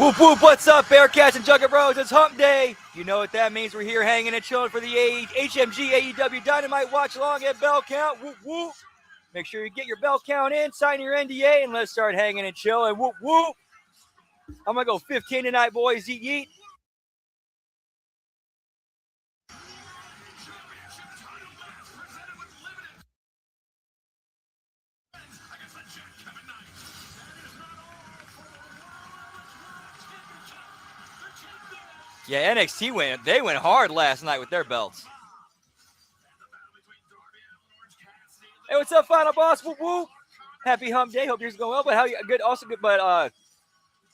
Whoop whoop, what's up, Bearcats and Jugget Bros? It's Hump Day. You know what that means. We're here hanging and chilling for the HMG AEW Dynamite watch along at bell count. Whoop whoop. Make sure you get your bell count in, sign your NDA, and let's start hanging and chilling. Whoop whoop. I'm going to go 15 tonight, boys. Yeet yeet. Yeah, NXT went hard last night with their belts. Hey, what's up, Final Boss? Whoop whoop. Happy Hump Day. Hope yours is going well. But how you good? Also good. But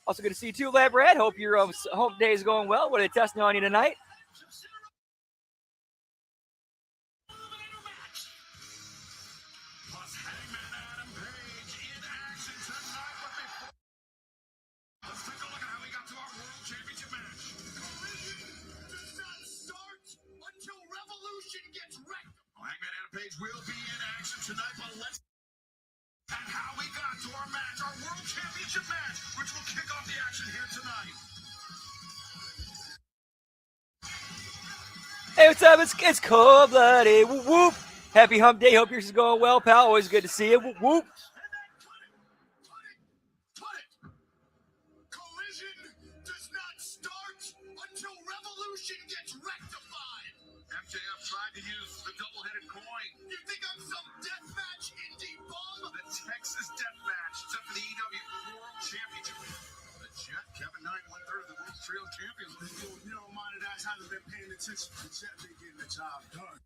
also good to see you too, Lab Rat. Hope your Hump Day is going well. What are they testing on you tonight? Will be in action tonight, but let's and how we got to our match, our World Championship match, which will kick off the action here tonight. Hey, what's up? It's Cold Blooded. Whoop whoop. Happy Hump Day. Hope yours is going well, pal. Always good to see you. Whoop whoop. Collision does not start until revolution gets rectified. MJF tried to use the double-headed coin. You think I'm some deathmatch indie bum? The Texas deathmatch, except for the EW World Championship. The Jet, Kevin Knight, 1/3 of the World Trio Champions. You know, minded eyes haven't been paying attention. The Jet been getting the job done.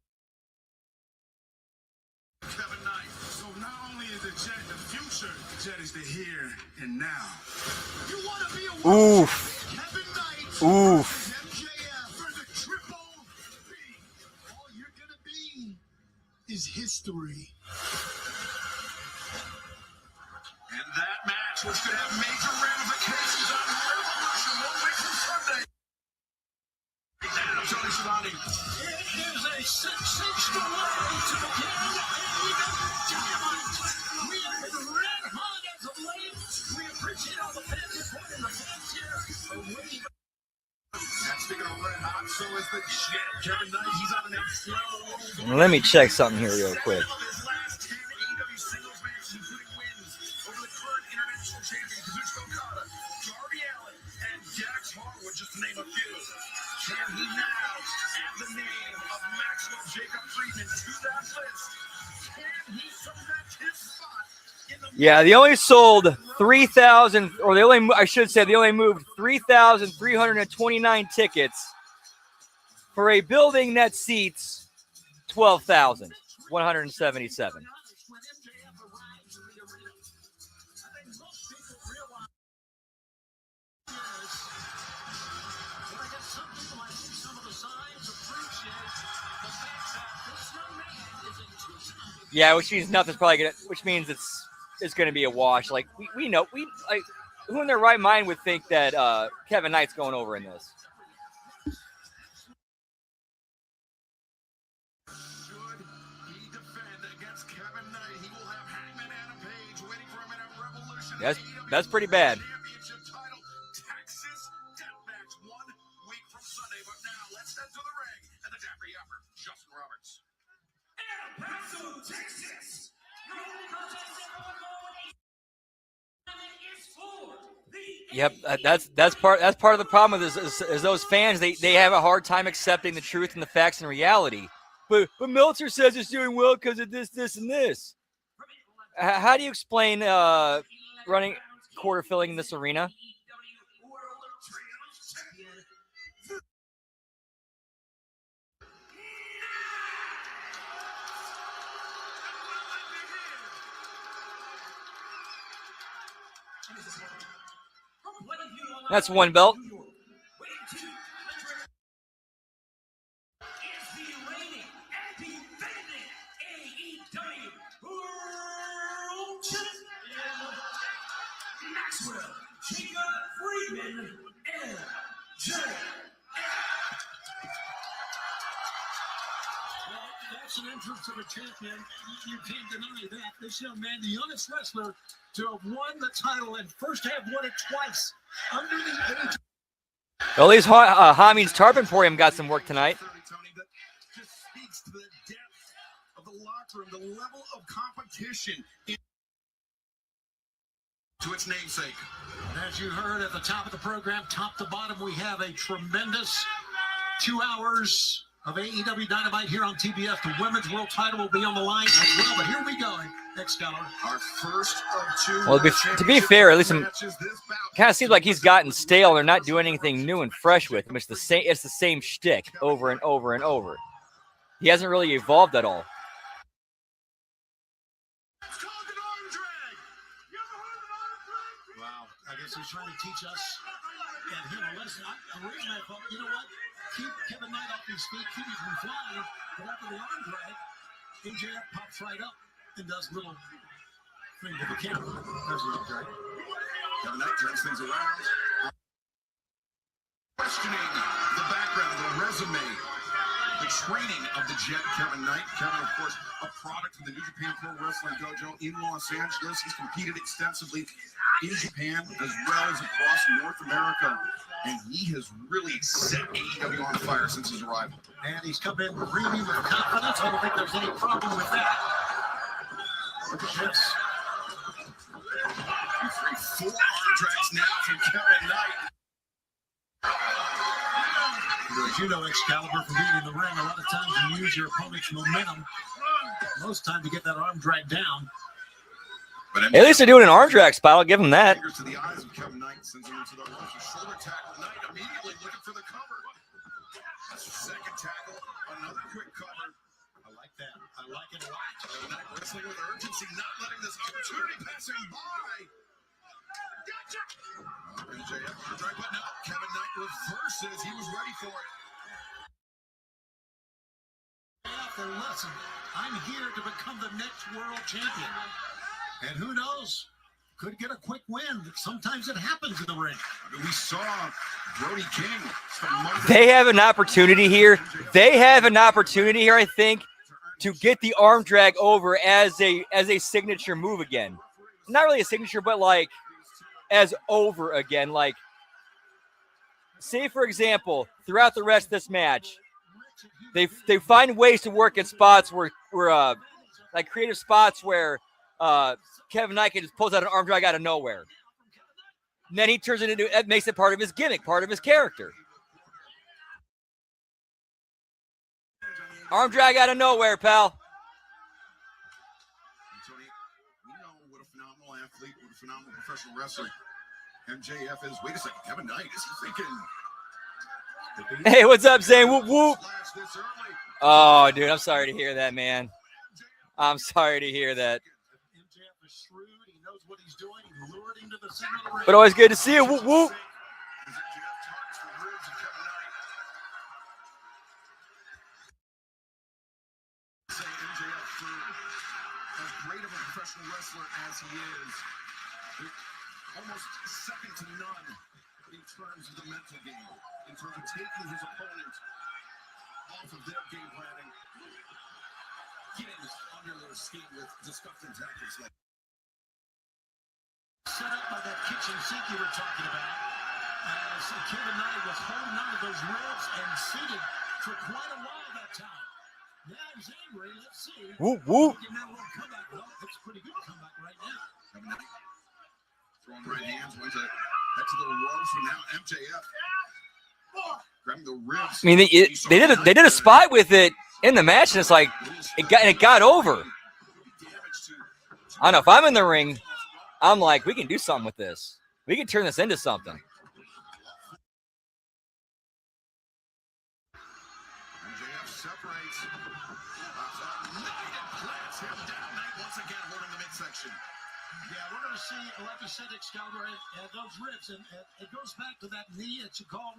Kevin Knight. So not only is the Jet the future, the Jet is the here and now. You want to be a Oof. Kevin Knight. Oof. MJF for the triple B. All you're gonna be is history. And that match, which could have major ramifications on Revolution 1 week from Sunday. And I'm Tony Schiavone. It is a 6-6 delay to begin Dynamite. We have been red hot as of late. We appreciate all the fans supporting the fans here. And speaking of red hot, so is the Jet. Kevin Knight, he's on the next level. Let me check something here real quick. His last 10 AEW singles matches, including wins over the current international champion, Kazuchika Okada, Darby Allin, and Dax Harwood, just to name a few. Can he now add the name of Maxwell Jacob Friedman to that list? Can he cement his spot in the Yeah, they only sold 3,000, or they only moved 3,329 tickets for a building that seats 12,177. Yeah, which means nothing's probably gonna. Which means it's gonna be a wash. Like we know like who in their right mind would think that Kevin Knight's going over in this? Should he defend against Kevin Knight, he will have Hangman Adam Page waiting for him in a Revolution. That's pretty bad. Championship title, Texas Deathmatch, 1 week from Sunday. But now let's head to the ring and the dapper yapper, Justin Roberts. El Paso, Texas. Yep, that's part of the problem with this is those fans they have a hard time accepting the truth and the facts and reality. But Meltzer says it's doing well because of this, and this. How do you explain running quarter filling in this arena? That's one belt. Maxwell, Jacob Friedman, MJF. That's an entrance of a champion. You can't deny that. This young man, the youngest wrestler to have won the title and first have won it twice under the age. Well, at least Hami's Tarp Emporium got some work tonight. Just speaks to the depth of the locker room, the level of competition to its namesake. And as you heard at the top of the program, top to bottom, we have a tremendous 2 hours of AEW Dynamite here on TBS. The women's world title will be on the line as well. But here we go, Excalibur. Our first of two. Well, to be fair, at least it kind of seems like he's gotten stale. They're not doing anything new and fresh with him. It's the same shtick over and over and over. He hasn't really evolved at all. Wow, I guess he's trying to teach us and him a lesson. Originally, I thought, you know what? Keep Kevin Knight off his feet, keep him from flying. But after the arm drag, MJF pops right up and does little thing to the camera. There's the arm drag. Kevin Knight turns things around. Questioning the background, the resume, the training of the Jet, Kevin Knight. Kevin, of course, a product of the New Japan Pro Wrestling Dojo in Los Angeles. He's competed extensively in Japan as well as across North America. And he has really set AEW on fire since his arrival. And he's come in breathing with confidence. I don't think there's any problem with that. Look at this. 4 arm drags now from Kevin Knight. As you know, Excalibur, from being in the ring, a lot of times you use your opponent's momentum. Most time to get that arm drag down. But At least they're doing an arm drag spot. I'll give him that. Fingers to the eyes of Kevin Knight, sends him into the ropes. A shoulder tackle. Knight immediately looking for the cover. That's the second tackle. Another quick cover. I like that. I like it a lot. Knight wrestling with urgency, not letting this opportunity pass him by. Gotcha. MJF on drag, but no. Kevin Knight reverses. He was ready for it. Their lesson. I'm here to become the next world champion. And who knows? Could get a quick win. Sometimes it happens in the ring. We saw Brody King. They have an opportunity here. I think, to get the arm drag over as a signature move again. Not really a signature, but like as over again. Like, say for example, throughout the rest of this match, they find ways to work in spots where like creative spots where Kevin Knight just pulls out an arm drag out of nowhere. And then he turns it into, it makes it part of his gimmick, part of his character. Arm drag out of nowhere, pal. Tony, we know what a phenomenal athlete, what a phenomenal professional wrestler MJF is. Wait a second, Kevin Knight, is he thinking? Hey, what's up, Zane? Whoop, whoop. Oh, dude, I'm sorry to hear that, man. I'm sorry to hear that. MJF is shrewd. He knows what he's doing. He lured him to the center of the ring. But always good to see you. Whoop, whoop. As great of a professional wrestler as he is, almost second to none in terms of the mental game, in terms of taking his opponent off of their game planning, getting under their skin with disgusting tactics like set up by that kitchen sink you were talking about. As Kevin Knight was holding on to those ribs and seated for quite a while that time. Now he's angry. Let's see. Whoop, whoop. Comeback. Well, that's a pretty good comeback right now. Kevin Knight throwing right hands, went to head to the ropes, and now MJF grabbing the ribs. I mean, they did a spot with it in the match, and it's like it got over. I don't know, if I'm in the ring, I'm like, we can do something with this. We can turn this into something. MJF separates. Knight plants him down. Knight once again holding the midsection. Yeah, we're going to see, like you said, Excalibur, those ribs, and it goes back to that knee that you called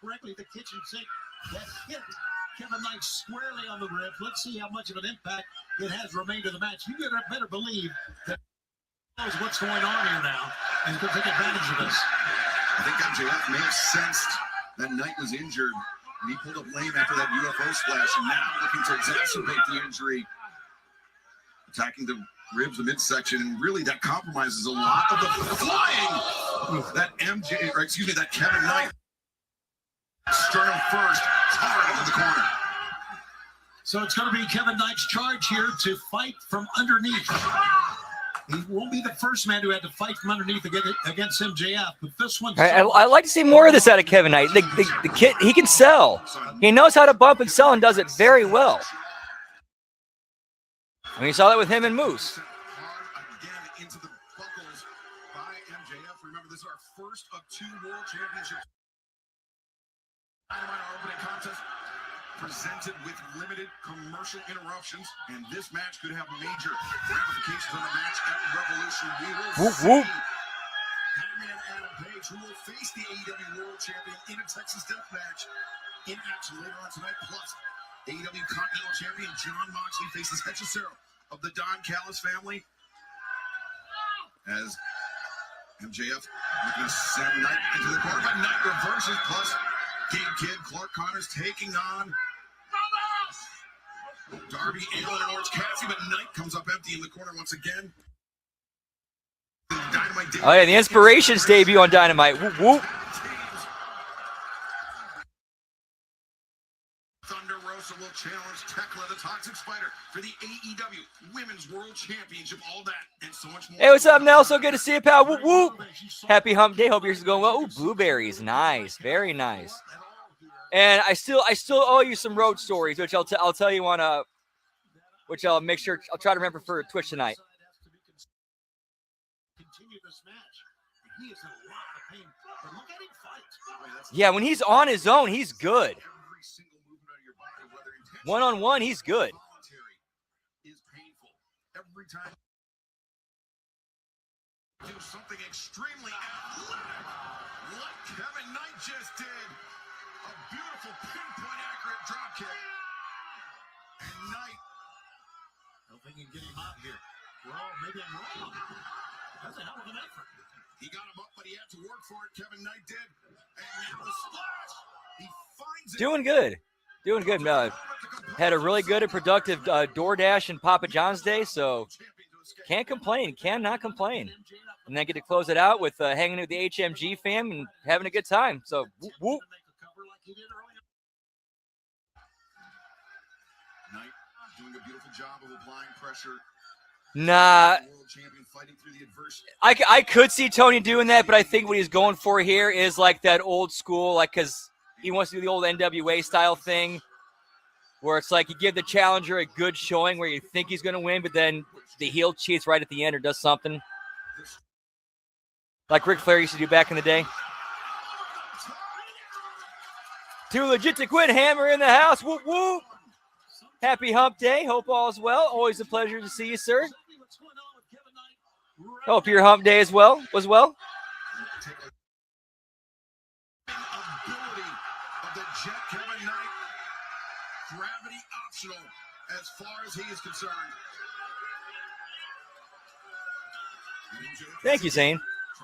correctly the kitchen sink that hit Kevin Knight squarely on the ribs. Let's see how much of an impact it has remained in the match. You better believe that he knows what's going on here now, and he's going to take advantage of this. I think MJF may have sensed that Knight was injured And he pulled up lame after that UFO splash, and now looking to exacerbate the injury. Attacking the ribs, the midsection, and really that compromises a lot of the flying. That that Kevin Knight. Sternum first, hard into the corner. So it's going to be Kevin Knight's charge here to fight from underneath. He won't be the first man who had to fight from underneath against MJF, but this one. I like to see more of this out of Kevin Knight. The kid, he can sell. He knows how to bump and sell and does it very well. I mean, you saw that with him and Moose. Again into the buckles by MJF. Remember, this is our first of 2 World Championships. Dynamite, our opening contest, presented with limited commercial interruptions, and this match could have major ramifications on the match at Revolution. We will see Hangman Adam Page, who will face the AEW World Champion in a Texas Death Match in action later on tonight. Plus, AEW Continental Champion Jon Moxley faces Hechicero of the Don Callis family, as MJF looking to send Knight into the corner, but Knight reverses. Plus, Gabe Kidd, Clark Connors taking on Darby Allin and Orange Cassidy, but Knight comes up empty in the corner once again. Oh yeah, the Inspirations debut on Dynamite. Whoop, whoop. Thunder Rosa will challenge Tekla, the Toxic Spider, for the AEW Women's World Championship. All that and so much more. Hey, what's up, Nell? So good to see you, pal. Whoop, whoop. Happy Hump Day. Hope yours is going well. Ooh, blueberries. Nice. Very nice. And I still owe you some road stories, which I'll tell you on which I'll make sure I'll try to remember for Twitch tonight. Yeah, when he's on his own, he's good. One-on-one, he's good. Every time do something extremely athletic, like Kevin Knight just did. A beautiful pinpoint accurate drop kick. And Knight. I don't think you can get him out here. Well, maybe I'm wrong. That's a hell of an effort. He got him up, but he had to work for it. Kevin Knight did. And now the splash. He finds it. Doing good. Doing good. Had a really good and productive DoorDash and Papa John's day, so can't complain. Cannot complain. And then get to close it out with hanging with the HMG fam and having a good time. So, whoop, whoop. Knight doing a beautiful job of applying pressure. Nah, I could see Tony doing that, but I think what he's going for here is like that old school, like, because he wants to do the old NWA style thing where it's like you give the challenger a good showing where you think he's going to win, but then the heel cheats right at the end or does something. Like Ric Flair used to do back in the day. Too legit to quit. Hammer in the house. Whoop, whoop. Happy Hump Day. Hope all is well. Always a pleasure to see you, sir. Hope your Hump Day was well. Ability of the Jet Kevin Knight. Gravity optional as far as he is concerned. Thank you, Zane.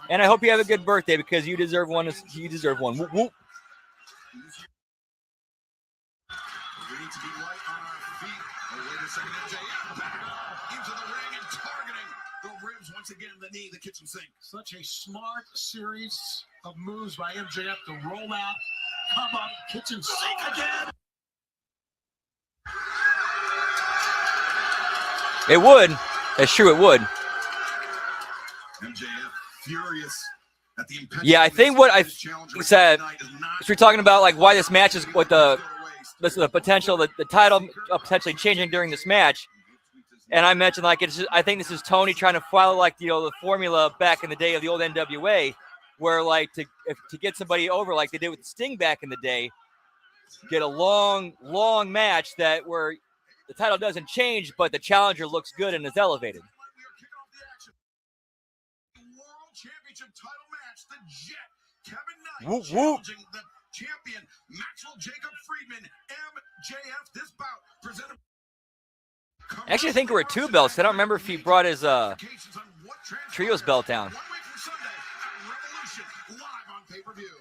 And I hope you have a good birthday because you deserve one. You deserve one. Whoop, whoop. We need to be light on our feet. Oh, wait a second. MJF back into the ring and targeting the ribs once again, the knee, the kitchen sink. Such a smart series of moves by MJF to roll out, come up, kitchen sink again. It would. That's true, it would. MJF furious at the yeah, I think what I said, if you're talking about like why this match is what the potential, the title potentially changing during this match, and I mentioned like it's just, I think this is Tony trying to follow like the formula back in the day of the old NWA, where like to get somebody over like they did with Sting back in the day, get a long match that where the title doesn't change, but the challenger looks good and is elevated. Championship title match, the Jet Kevin Knight whoop, challenging the champion Maxwell Jacob Friedman. MJF, this bout presented. Actually, I think there were 2 belts. I don't remember if he brought his trios belt down. 1 week from Sunday at Revolution, live on pay-per-view.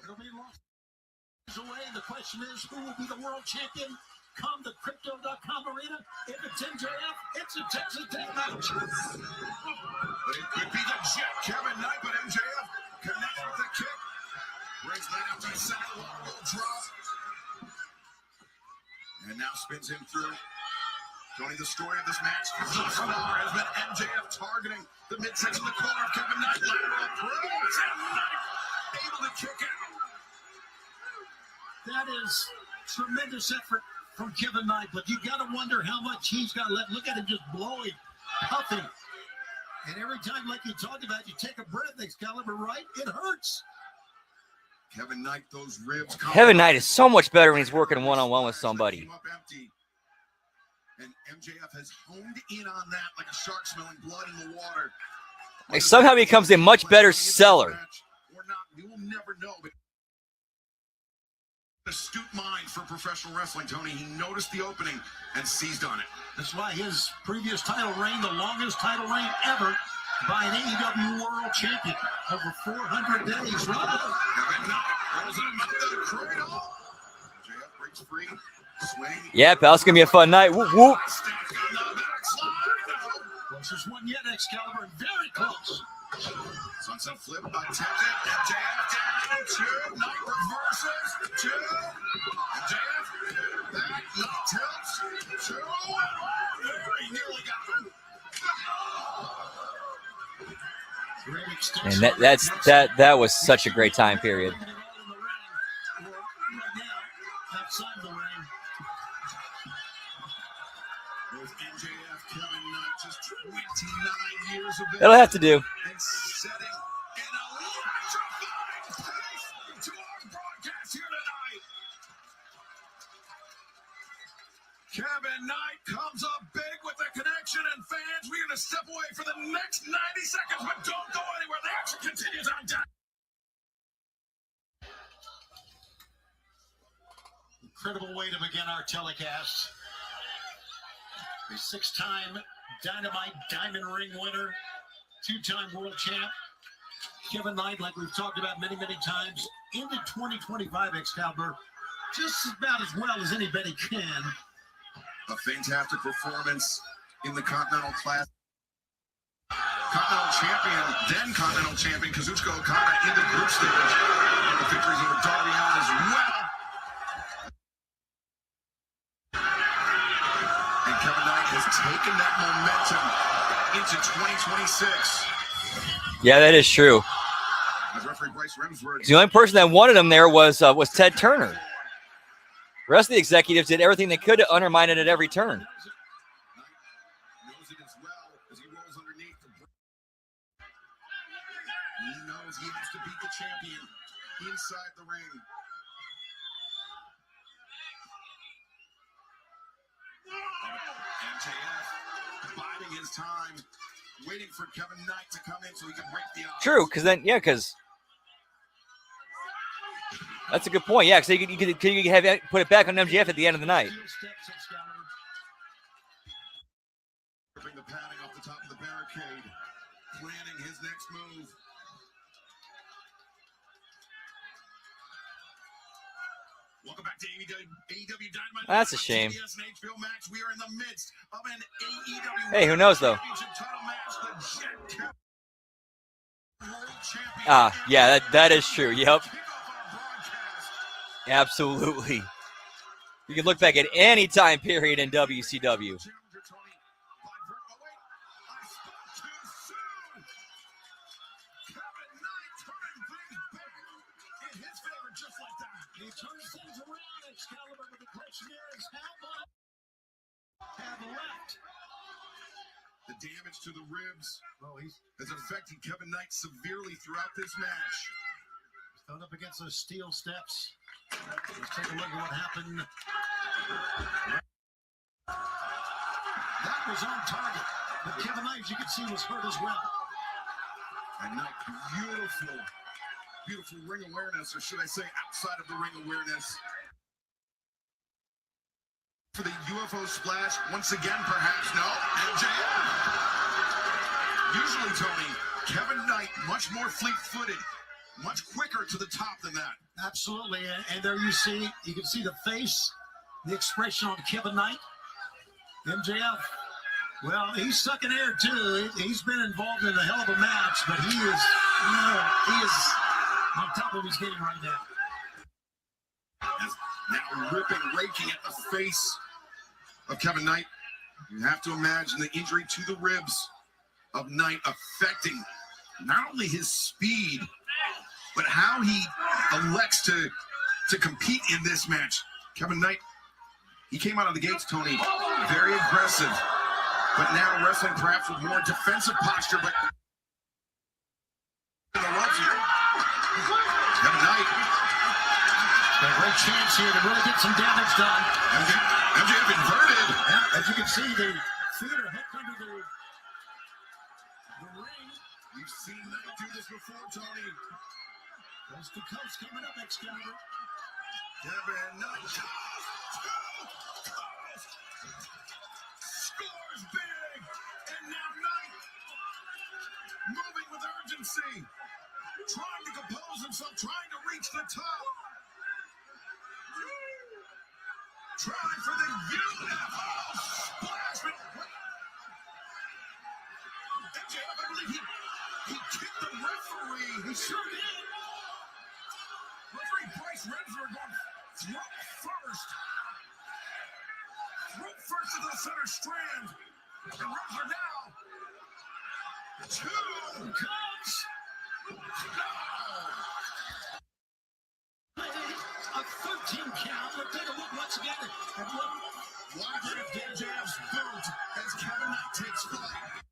Away. The question is, who will be the world champion come the Crypto.com arena? If it's MJF, it's a Texas Death Match. But it could be the Jet, Kevin Knight, but MJF connects with the kick. Brings Knight up to the saddle, will drop. And now spins him through. Tony, the story of this match thus far has been MJF targeting the midsection of the corner of Kevin Knight. Lateral approach, and Knight able to kick out. That is tremendous effort from Kevin Knight, but you got to wonder how much he's got left. Look at him just blowing, puffing. And every time, like you talked about, you take a breath, Excalibur, right? It hurts. Kevin Knight, those ribs. Kevin Knight is so much better when he's working one-on-one with somebody. And MJF has honed in on that like a shark smelling blood in the water. He somehow becomes a much better seller. Or not, we will never know. But astute mind for professional wrestling, Tony. He noticed the opening and seized on it. That's why his previous title reign, the longest title reign ever by an AEW World Champion, over 400 days. Kevin Knight rolls him up to the cradle. MJF breaks free. Swing. Yeah, pal, it's gonna be a fun night. Whoop whoop. Closest one yet, Excalibur, very close. Sunset flip by Tempted. MJF down. Two. Knight reverses. Two. MJF back. Knight tilts. Two. Very nearly got him. And that was such a great time period. Outside the ring. With MJF, Kevin Knight, just 29 years of age. It'll have to do. And setting an electrifying pace to our broadcast here tonight. Kevin Knight comes up big with the connection, and fans, we're going to step away for the next 90 seconds, but don't go anywhere. The action continues on Dynamite. Incredible way to begin our telecast. A six-time Dynamite Diamond Ring winner, two-time world champ, Kevin Knight, like we've talked about many, many times, into 2025, Excalibur, just about as well as anybody can. A fantastic performance in the Continental Class. Continental champion, then Continental champion, Kazuchika Okada in the group stage. The victories over Darby Allin as well. And Kevin Knight has taken that momentum into 2026. Yeah, that is true. As referee Bryce Remsworth. The only person that wanted him there was Ted Turner. The rest of the executives did everything they could to undermine it at every turn. Knows it as well as he rolls underneath the break. He knows he has to beat the champion inside the ring. MJF biding his time, waiting for Kevin Knight to come in so he can break the odds. True, because that's a good point. Yeah, because you could have put it back on MJF at the end of the night. Ripping the padding off the top of the barricade, planning his next move. Welcome back to AEW Dynamite. That's a shame. CBS and HBO Max. We are in the midst of an AEW Hey, who knows though? Championship title match. The Jet World Champion. Ah, yeah, that is true. Yep, Kick off our broadcast. absolutely. You can look back at any time period in WCW. He turns things around, Excalibur, but the question is, how much have left? The damage to the ribs has affected Kevin Knight severely throughout this match. He's thrown up against those steel steps. Let's take a look at what happened. That was on target, but Kevin Knight, as you can see, was hurt as well. And Knight, beautiful ring awareness, or should I say outside of the ring awareness. For the UFO splash, once again, perhaps, no, MJF. Usually, Tony, Kevin Knight, much more fleet-footed much quicker to the top than that. Absolutely, and there you can see the face, the expression on Kevin Knight. MJF, well, he's sucking air too. He's been involved in a hell of a match, but he is on top of his game right now. Now ripping, raking at the face of Kevin Knight. You have to imagine the injury to the ribs of Knight affecting not only his speed, but how he elects to compete in this match. Kevin Knight, he came out of the gates, Tony, very aggressive, but now wrestling perhaps with more defensive posture, but Kevin Knight, a great chance here to really get some damage done. MJF inverted. Yeah, as you can see, the feet are hooked under the ring. We've seen Knight do this before, Tony. Coast to coast coming up, Excalibur. Kevin Knight. Scores big. And now Knight moving with urgency. Trying to compose himself, trying to reach the top. Trying for the UFO splash. MJF, I believe he kicked the referee. He sure did. Referee Bryce Rensler going throat first. Throat first to the center strand. And Rensler now. Two counts. No. A 13 count. We'll take a look once again at what MJF's boot as Kevin Knight takes flight.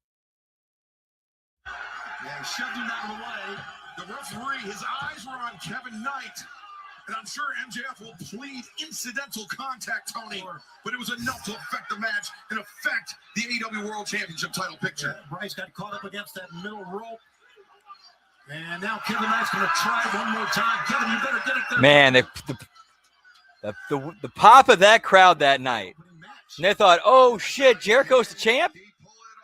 Yeah, he shoved him out of the way. The referee, his eyes were on Kevin Knight. And I'm sure MJF will plead incidental contact, Tony. But it was enough to affect the match and affect the AEW World Championship title picture. Yeah, Bryce got caught up against that middle rope. And now Kevin Knight's going to try one more time. Kevin, you better get it there. Man, the pop of that crowd that night. And they thought, oh, shit, Jericho's the champ? He pulled it off.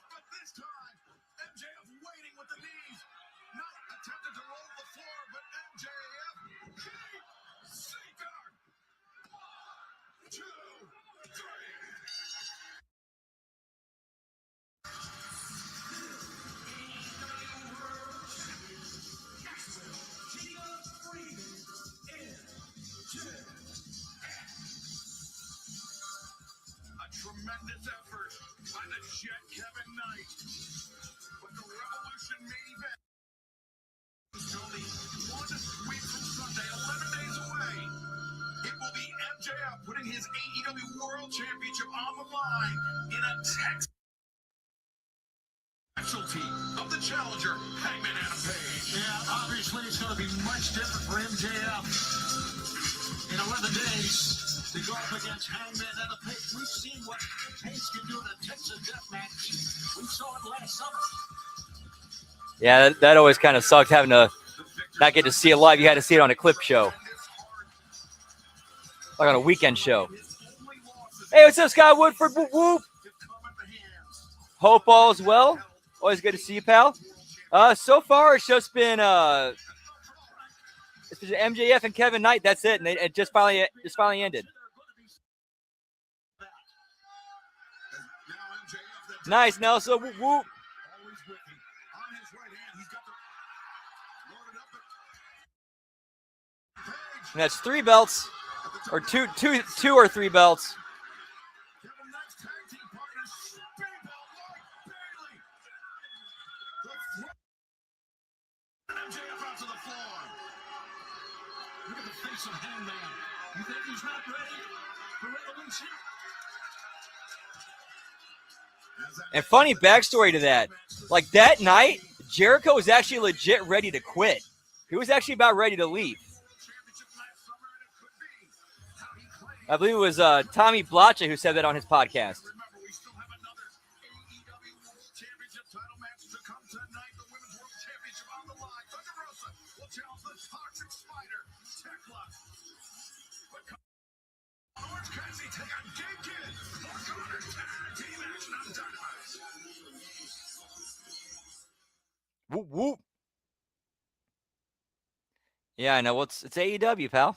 But this time, MJF waiting with the knees. Knight attempted to roll the floor, but MJF, sinker. 1, 2, 3. A tremendous effort by the Jet Kevin Knight. But the Revolution main event is only 1 week from Sunday, 11 days away. It will be MJF putting his AEW World Championship on the line in a Texas specialty of the challenger, Hangman Adam Page. Yeah, obviously it's going to be much different for MJF in 11 days to go up against Hangman Adam Page. We've seen what Page can do in a Texas death match. We saw it last summer. Yeah, that always kind of sucked having to not get to see it live. You had to see it on a clip show, like on a weekend show. Hey, what's up, Scott Woodford? Whoop, whoop. Hope all is well. Always good to see you, pal. So far, it's just been MJF and Kevin Knight. That's it, and it just finally ended. Nice, Nelson. Whoop, whoop. And that's 3 belts, or two or 3 belts. Look at the face of Hangman. You think he's not ready for Revolution? And funny backstory to that. Like that night, Jericho was actually legit ready to quit. He was actually about ready to leave. I believe it was Tommy Blacha who said that on his podcast. Whoop, whoop. Yeah, I know. Well, it's AEW, pal.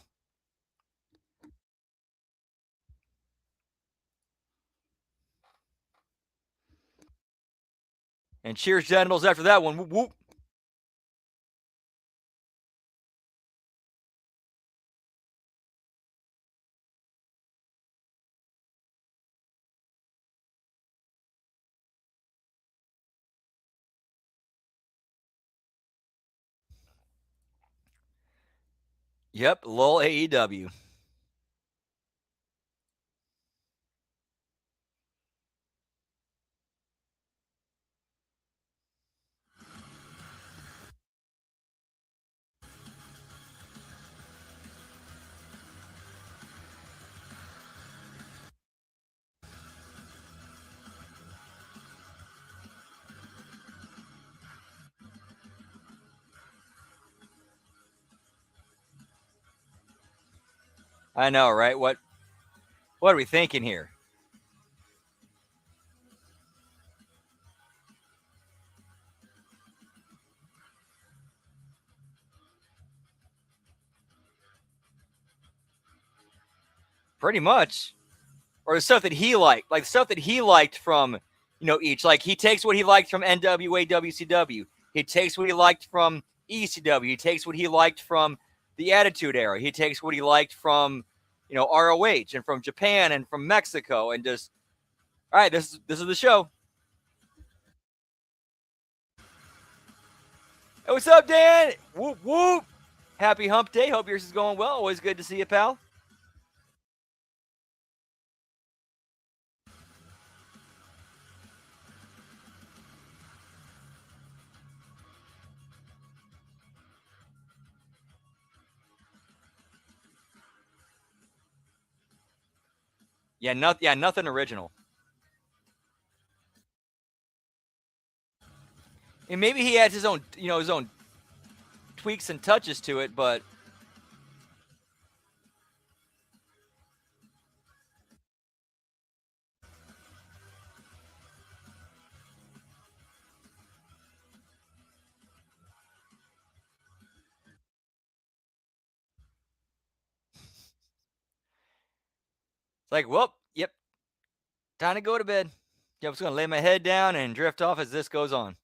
And cheers, genitals, after that one. Whoop, whoop. Yep, lol AEW. I know, right? What are we thinking here? Pretty much. Or the stuff that he liked, like the stuff that he liked from, each. Like he takes what he liked from NWA, WCW. He takes what he liked from ECW. He takes what he liked from the Attitude Era. He takes what he liked from, ROH and from Japan and from Mexico, and just, all right, this is the show. Hey, what's up, Dan? Whoop whoop. Happy Hump Day. Hope yours is going well. Always good to see you, pal. Yeah, nothing original. And maybe he adds his own tweaks and touches to it, but it's like, well, yep, time to go to bed. I'm just going to lay my head down and drift off as this goes on.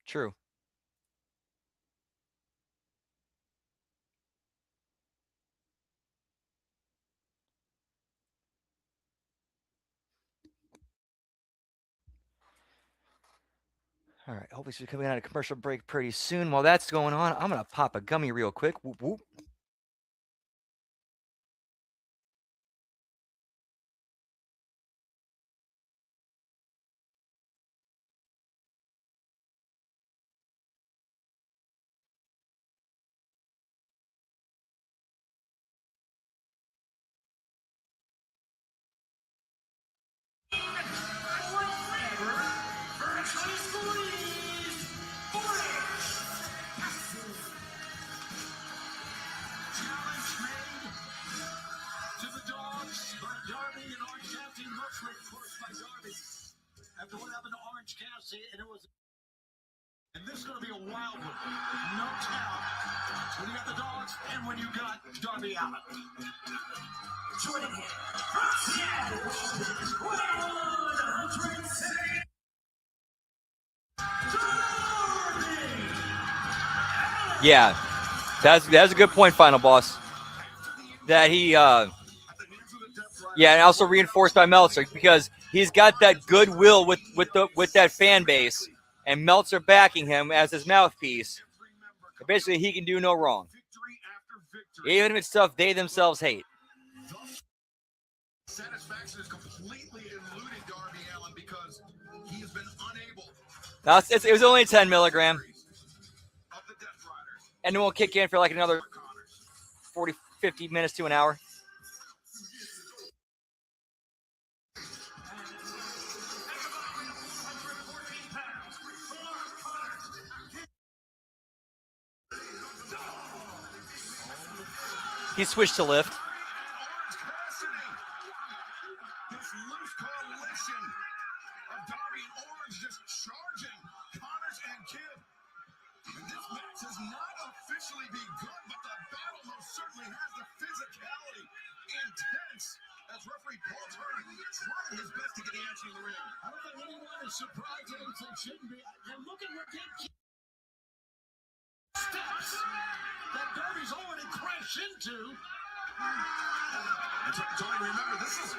True. All right, hopefully she's coming out of commercial break pretty soon. While that's going on, I'm going to pop a gummy real quick. Whoop, whoop. After what happened to Orange Cassidy, and this is going to be a wild one, no doubt. When you got the Dogs and when you got Darby Allin. Joining him from Seattle, Yeah, that's a good point, Final Boss. That he, and also reinforced by Meltzer, because he's got that goodwill with that fan base, and Meltzer backing him as his mouthpiece. Basically, he can do no wrong, even if it's stuff they themselves hate. Satisfaction is completely eluding Darby Allin because he has been unable. Now, it was only 10 milligram, and it won't kick in for like another 40, 50 minutes to an hour. He switched to lift. This loose coalition of Darby and Orange just charging Connors and Kidd. And this match has not officially begun, but the battle most certainly has the physicality. Intense as referee Paul Turner trying his best to get the action in the ring. I don't think anyone is surprised that it shouldn't be. And look at where Gabe Kidd steps that Darby's already crashed into. And Tony, remember, this is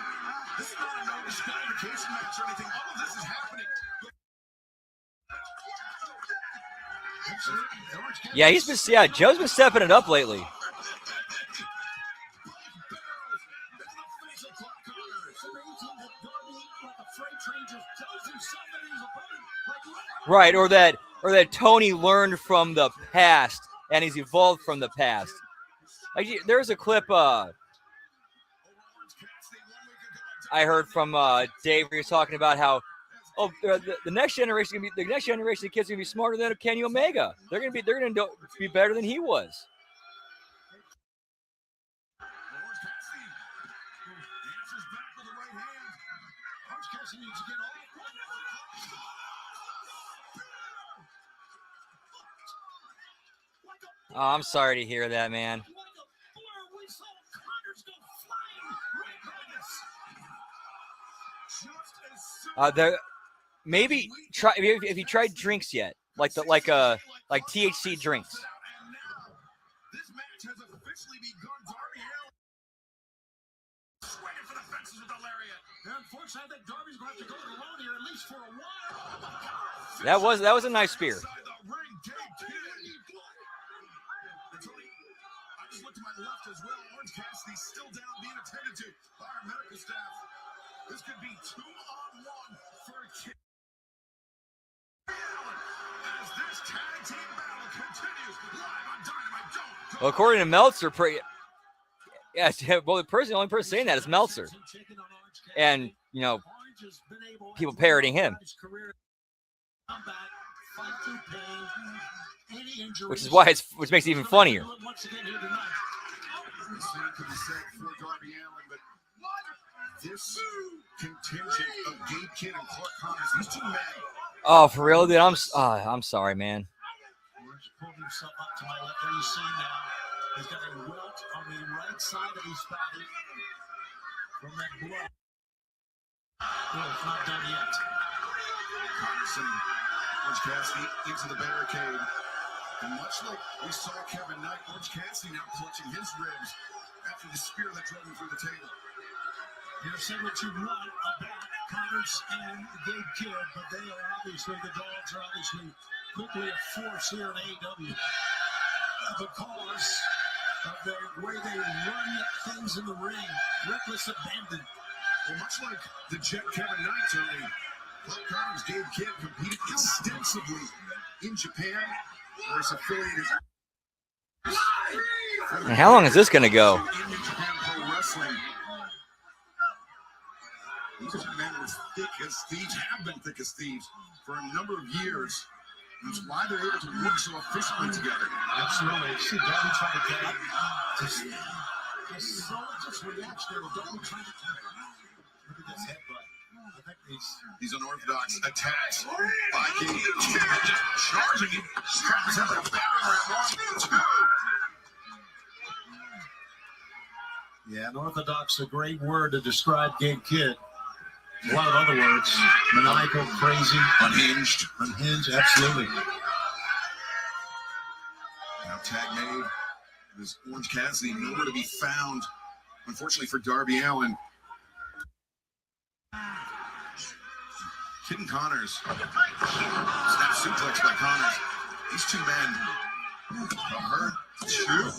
not a no disqualification match or anything. All of this is happening. Yeah, Joe's been stepping it up lately. Right, or that Tony learned from the past and he's evolved from the past. Like, there's a clip I heard from Dave where he was talking about how the next generation of kids gonna be smarter than Kenny Omega. They're gonna be better than he was. Oh, I'm sorry to hear that, man. Maybe try if you tried drinks yet, like THC drinks. This match has officially begun. Darby Allin swinging for the fences with the lariat. Unfortunately, I think Darby's going to have to go alone here at least for a while. That was a nice spear. I just looked to my left as well. Orange Cassidy still down, being attended to by our medical staff. This could be 2-on-1 for Kidd. As this tag team battle continues live on Dynamite. Go. Well, according to Meltzer, the only person saying that is Meltzer, and people parroting him, which makes it even funnier. This contingent of Gabe Kidd and Clark Connors, these two men. Oh, for real, dude. I'm sorry, man. Orange pulled himself up to my left. There you see now. He's got a welt on the right side of his body from that blood. No, it's not done yet. Connors and Orange Cassidy into the barricade. And much like we saw Kevin Knight, Orange Cassidy now clutching his ribs after the spear that drove him through the table. You say what you want about Connors and Gabe Kidd, but the dogs are obviously quickly a force here in AEW because of the way they run things in the ring, reckless abandon. Well, much like the Jet Kevin Knight, Tony, Clark Connors, Gabe Kidd competed extensively in Japan, where it's affiliated. And how long is this going to go? In New Japan Pro Wrestling. These two men are as thick as thieves, have been thick as thieves for a number of years. That's why they're able to work so efficiently together. Absolutely. See Darby trying to get up. Just reaction. Darby trying to look at this headbutt. I think these unorthodox attacks by Gabe Kidd, just charging him. Straps out of the battering ram. 1, 2. Yeah, unorthodox, a great word to describe Gabe Kidd. A lot of other words. Maniacal, crazy. Unhinged. Unhinged, absolutely. Now tag made. There's Orange Cassidy nowhere to be found. Unfortunately for Darby Allin. Kidd and Connors. Snap suplex by Connors. These two men are hurt too.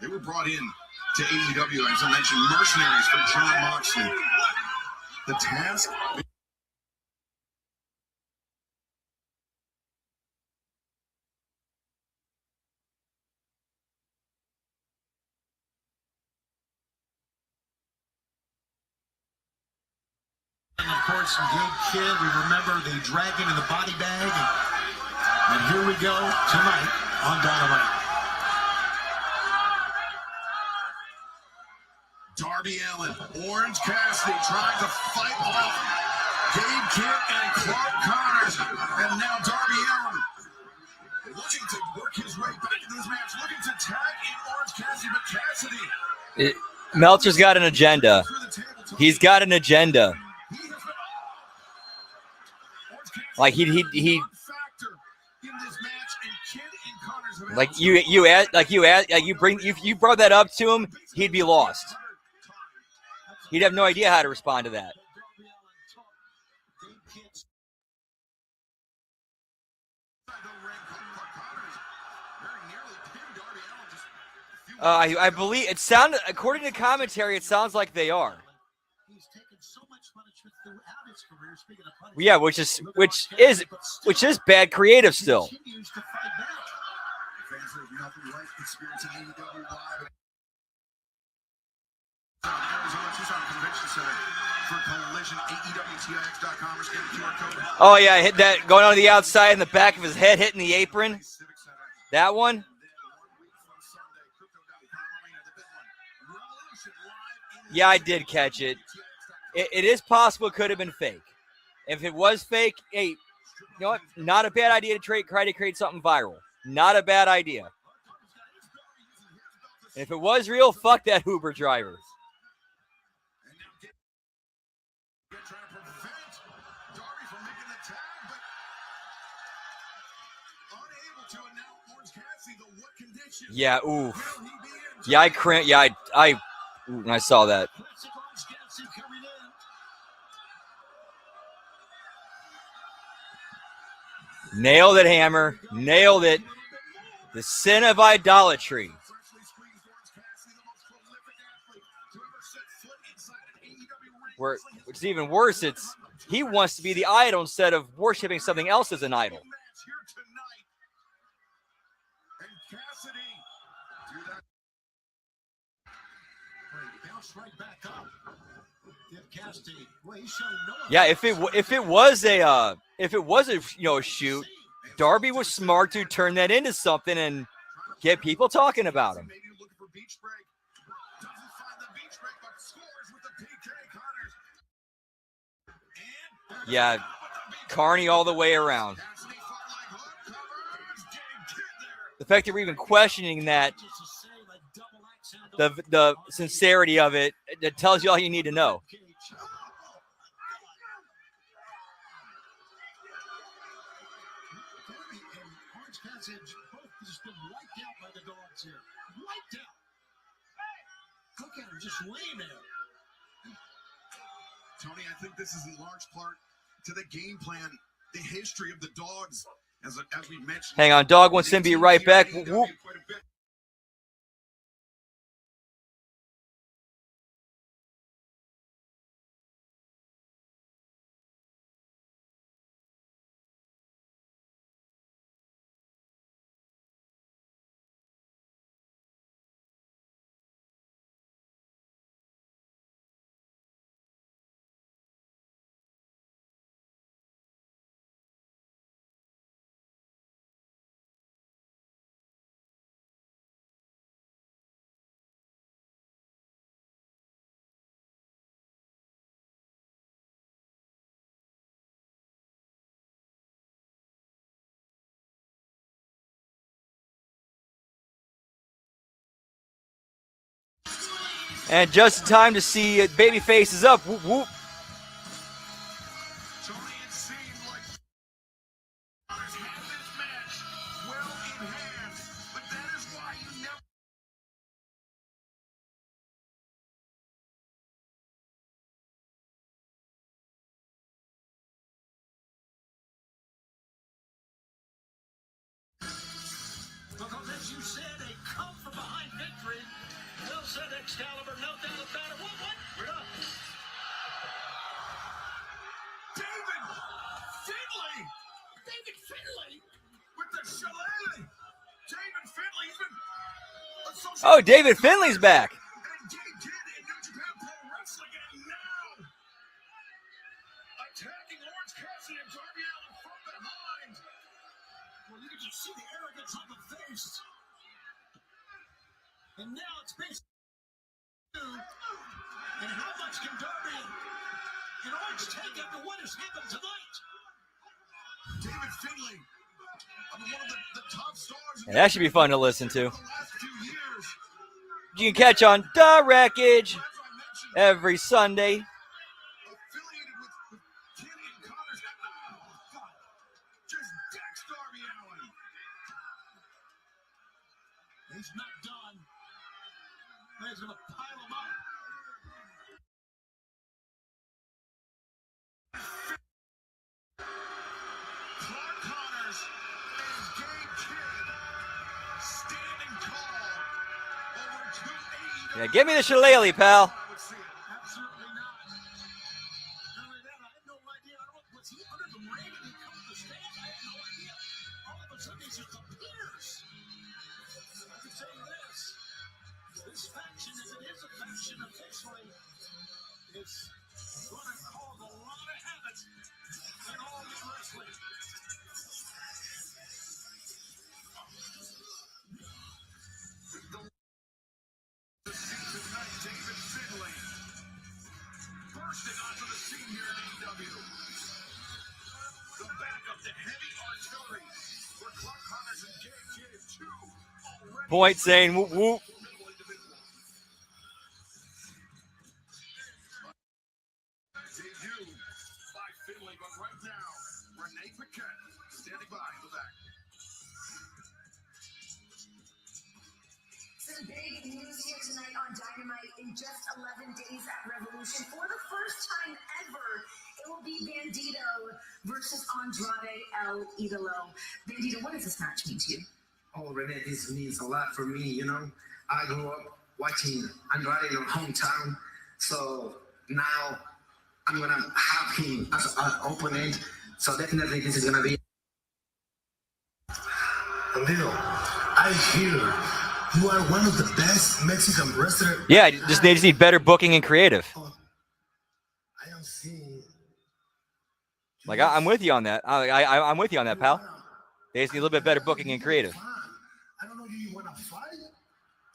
They were brought in to AEW, as I mentioned, mercenaries for John Moxley. The task. And of course, Gabe Kidd, we remember the dragging in the body bag. And here we go tonight on Dynamite. Darby Allin, Orange Cassidy trying to fight off Gabe Kidd and Clark Connors. And now Darby Allin looking to work his way back into this match, looking to tag in Orange Cassidy, but Cassidy. Meltzer's got an agenda. He's got an agenda. Like he like you brought that up to him, he'd be lost. He'd have no idea how to respond to that. I believe it sounded, according to commentary, it sounds like they are. Yeah, which is bad creative still. Oh yeah, I hit that going on the outside in the back of his head, hitting the apron. That one. Yeah, I did catch it. It is possible it could have been fake. If it was fake, hey, you know what? Not a bad idea to try to create something viral. Not a bad idea. And if it was real, fuck that Uber driver. Yeah, oof. Yeah, I cramped. Yeah, I saw that. Nailed it, Hammer. Nailed it. The sin of idolatry. Where it's even worse, he wants to be the idol instead of worshiping something else as an idol. Yeah, if it was a shoot, Darby was smart to turn that into something and get people talking about him. Yeah, Carney all the way around. The fact that we're even questioning that, the sincerity of it, it tells you all you need to know. Just laying there. Tony, I think this is in large part to the game plan, the history of the Dogs, as we mentioned. Hang on, Dog wants him to be right back. Whoop. And just in time to see Babyface is up. Whoop, whoop. Tony, it seemed like had this match well in hand, but that is why you never. Because as you said, a come from behind victory. Well said, Excalibur, no doubt about it. What? We're up. David Finlay with the shillelagh. David Finlay, he's been associated. Oh, David Finlay's back. And Gabe Kidd in New Japan Pro Wrestling, and now attacking Orange Cassidy and Darby Allin from behind. Well, you can just see the arrogance on the face. And now it's basically And how much can Darby and Orange take after what has happened tonight? David Finlay, one of the top stars. Yeah, that should be fun to listen to. The last few years. You can catch on The Wreckage every Sunday. Affiliated with Kenny and Connors. Oh, God. Just decks Darby Allin. He's not done. He's going to pile him up. Clark Connors and Gabe Kidd standing tall over two AEW. Yeah, give me the shillelagh, pal. I would see it. Absolutely not. Not only that, I have no idea. I don't know. Was he under the ring and he come to the stand? I have no idea. All of a sudden, he just appears. I can tell you this. This faction, if it is a faction officially, is going to cause a lot of havoc in all of wrestling. The season night, David Finlay bursting onto the scene here in AEW. The backup to heavy artillery for Clark Connors and Gabe Kidd, two already Point saying whoop whoop. formidable individuals. Debut by Finlay, but right now, Renee Paquette standing by in the back. Some big news here tonight on Dynamite. In just 11 days at Revolution, for the first time ever, it will be Bandito versus Andrade El Idolo. Bandito, what does this match mean to you? Oh, Renee, this means a lot for me, you know. I grew up watching Andrade in our hometown, so now I'm going to have him as an opponent, so definitely this is going to be... Leo, I hear you are one of the best Mexican wrestlers. Yeah, they just need better booking and creative. I am seeing. Like I'm with you on that. I'm with you on that, pal. They just need a little bit better booking and creative. I don't know, do you want to fight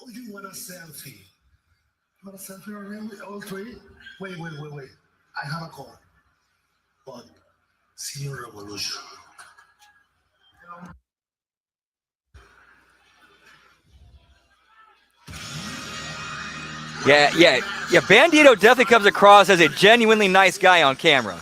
or do you want a selfie? You want a selfie already with all three? Wait. I have a call. But see you in Revolution. Yeah. Bandito definitely comes across as a genuinely nice guy on camera.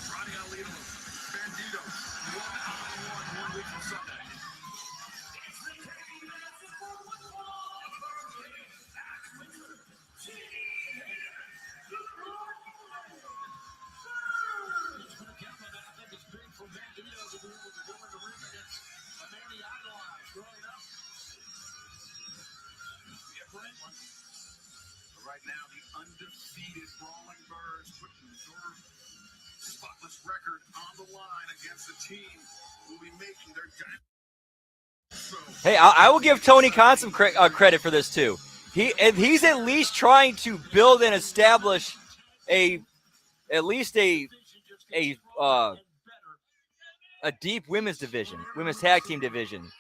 Right now, the undefeated Brawling Birds putting their spotless record on the line against the team who will be making their dynamite. Hey, I will give Tony Khan some credit for this too. He's at least trying to build and establish a deep women's division, women's tag team division.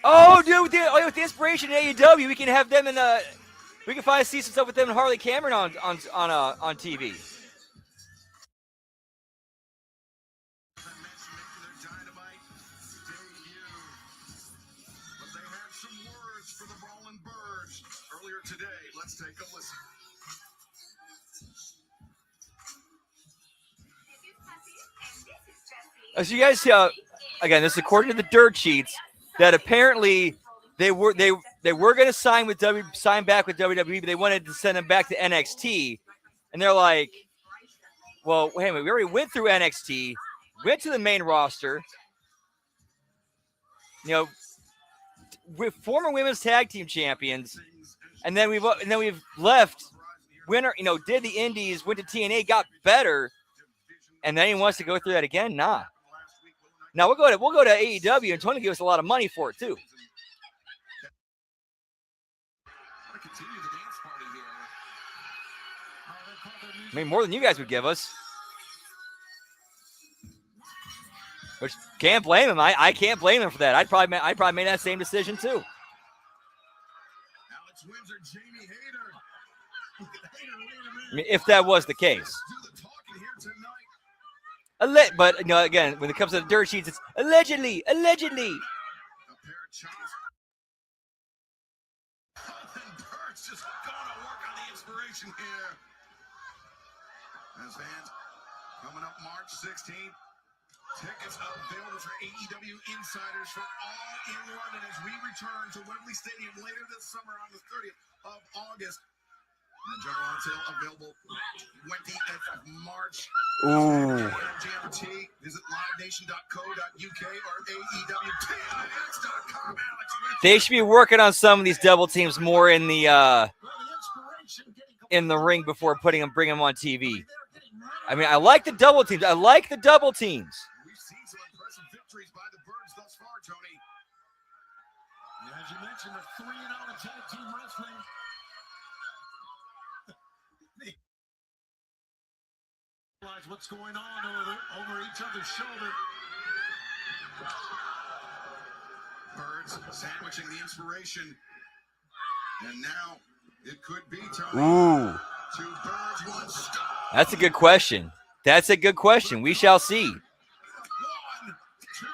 Oh, dude, with the inspiration in AEW, we can have them in the. We can finally see some stuff with them and Harley Cameron on TV. But they had some words for the Brawling Birds earlier today. Let's take a listen. As you guys see, again, this is according to the dirt sheets that apparently they were going to sign back with WWE, but they wanted to send them back to NXT, and they're like, well, wait a minute, we already went through NXT, went to the main roster, you know, with former women's tag team champions, and then we've left, winner, you know, did the Indies, went to TNA, got better, and then he wants to go through that again? Nah. Now we'll go to AEW, and Tony give us a lot of money for it too. I mean, more than you guys would give us. Which can't blame him. I can't blame him for that. I'd probably make that same decision too. Now Alex Wins or Jamie Hayter. I mean, if that was the case. Do the talking here tonight. But you know, again, when it comes to the dirt sheets, it's allegedly. A pair of chops. And Burns just going to work on the inspiration here. As fans coming up March 16th. Tickets available for AEW insiders for all in London as we return to Wembley Stadium later this summer on the 30th of August. And the general on sale available 20th of March. Ooh. GMT. Visit livenation.co.uk or AEWTIX.com. Alex Wins. They should be working on some of these double teams more in the ring before bringing them on TV. I mean, I like the double teams. We've seen some impressive victories by the Birds thus far, Tony. As you mentioned, the 3-0 in tag team wrestling. Realize what's going on over each other's shoulder. Birds sandwiching the inspiration. And now it could be Tony. Ooh. 2 birds, 1 stone. That's a good question. We shall see. 1, 2,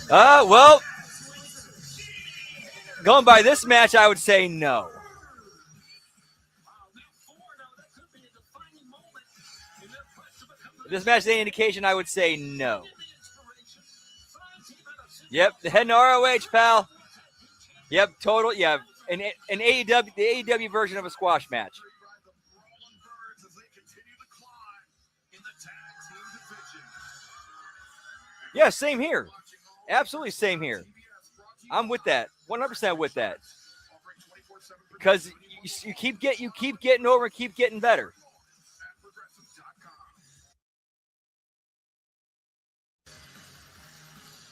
3. Well, going by this match, I would say no. If this match is any indication, I would say no. Yep, the head in ROH, pal. Yep, total. Yeah, an AEW, the AEW version of a squash match. Yeah, same here. Absolutely same here. I'm with that. 100% with that. Because you keep getting over and keep getting better.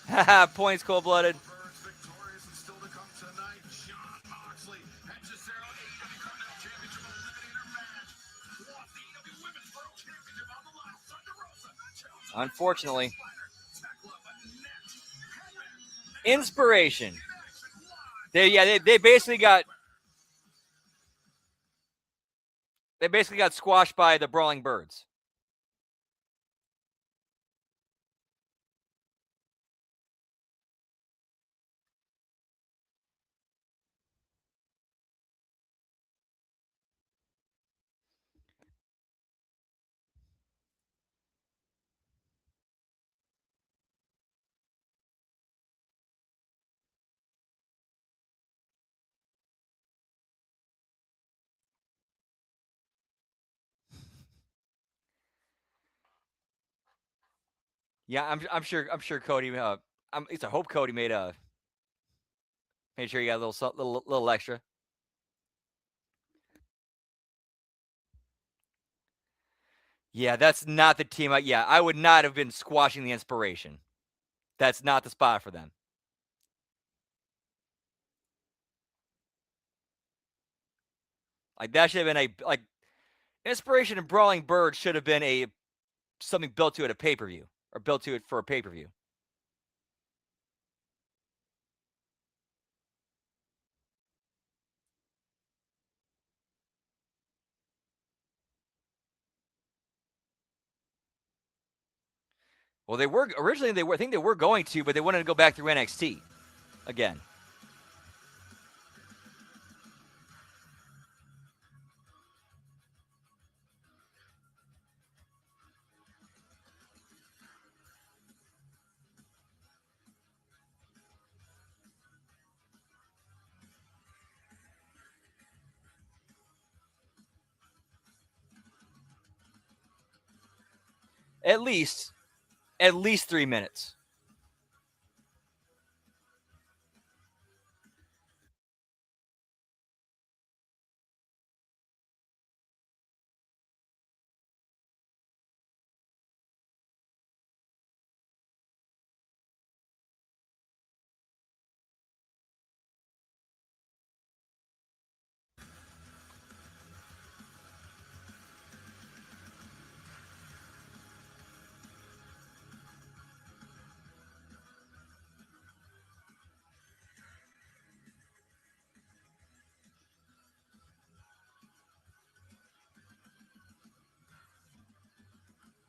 Haha, points, cold-blooded. Unfortunately. Inspiration. They basically got squashed by the Brawling Birds. Yeah, I'm sure Cody. I hope Cody made sure he got a little extra. Yeah, that's not the team. I would not have been squashing the inspiration. That's not the spot for them. Like that should have been Inspiration and Brawling Bird should have been something built to it at a pay-per-view or built to it for a pay-per-view. Well, they were originally. I think they were going to, but they wanted to go back through NXT again. At least 3 minutes.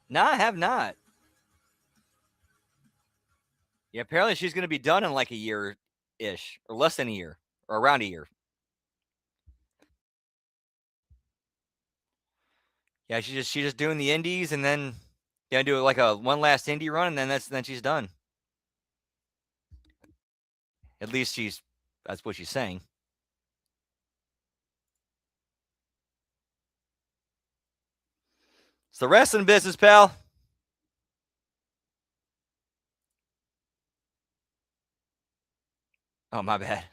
No, I have not. Yeah, apparently she's going to be done in like a year-ish, or less than a year, or around a year. Yeah, she's just doing the indies, and then gonna do like a one last indie run, and then she's done. At least that's what she's saying. It's the wrestling business, pal. Oh, my bad.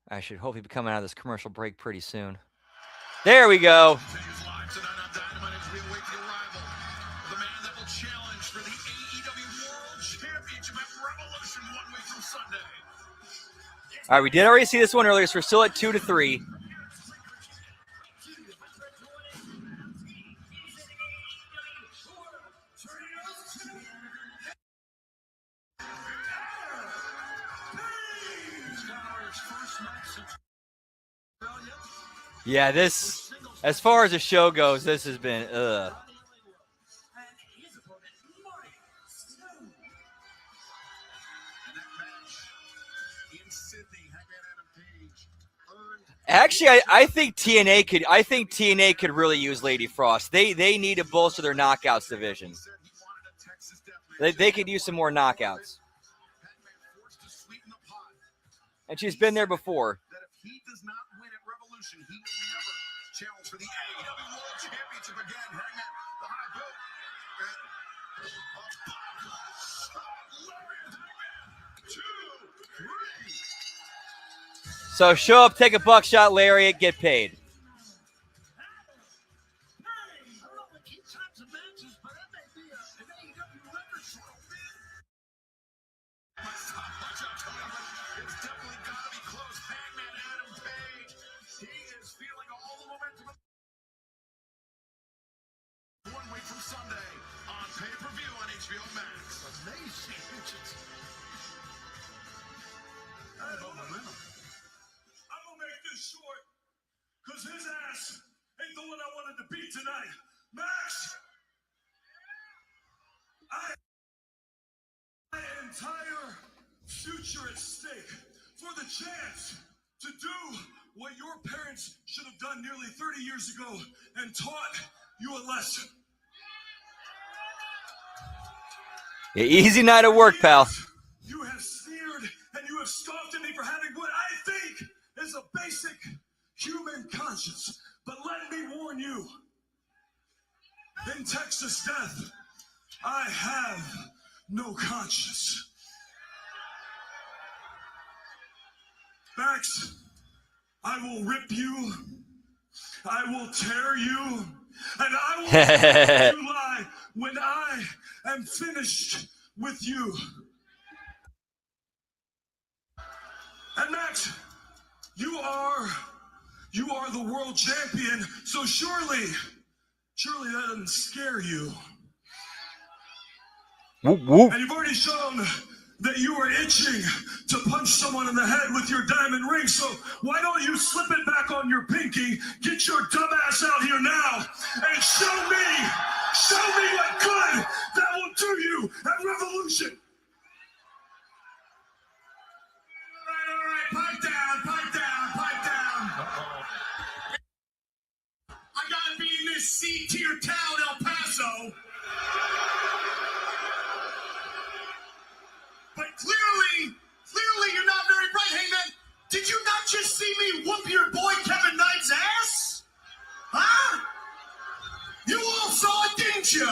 I should hopefully be coming out of this commercial break pretty soon. There we go. Continues live tonight on Dynamite as we await the arrival of the man that will challenge for the AEW World Championship at Revolution 1 week from Sunday. All right, we did already see this one earlier, so we're still at 2-3. Yeah, this, as far as the show goes, this has been, Actually, I think TNA could really use Lady Frost. They need to bolster their knockouts division. They could use some more knockouts. And she's been there before. That if he does not win at Revolution, he will never challenge for the AEW World Championship again. Hangman, the high boot. So show up, take a buckshot lariat, get paid. From Sunday on pay-per-view on HBO Max. Amazing. I'm gonna make this short, because his ass ain't the one I wanted to beat tonight. Max! My entire future at stake for the chance to do what your parents should have done nearly 30 years ago and taught you a lesson. Yeah, easy night at work, pal. You have sneered and you have scoffed at me for having what I think is a basic human conscience. But let me warn you, in Texas death, I have no conscience. Max, I will rip you, I will tear you, and I will let you lie when I am finished with you. And Max, you are the world champion, so surely that doesn't scare you. Whoop, whoop. And you've already shown that you are itching to punch someone in the head with your diamond ring, so why don't you slip it back on your pinky, get your dumb ass out here now, and show me what good that will do you at Revolution. All right, pipe down. I gotta be in this C-tier town, El Paso. But clearly you're not very bright. Hey, man, did you not just see me whoop your boy Kevin Knight's ass? Huh? You all saw it, didn't you?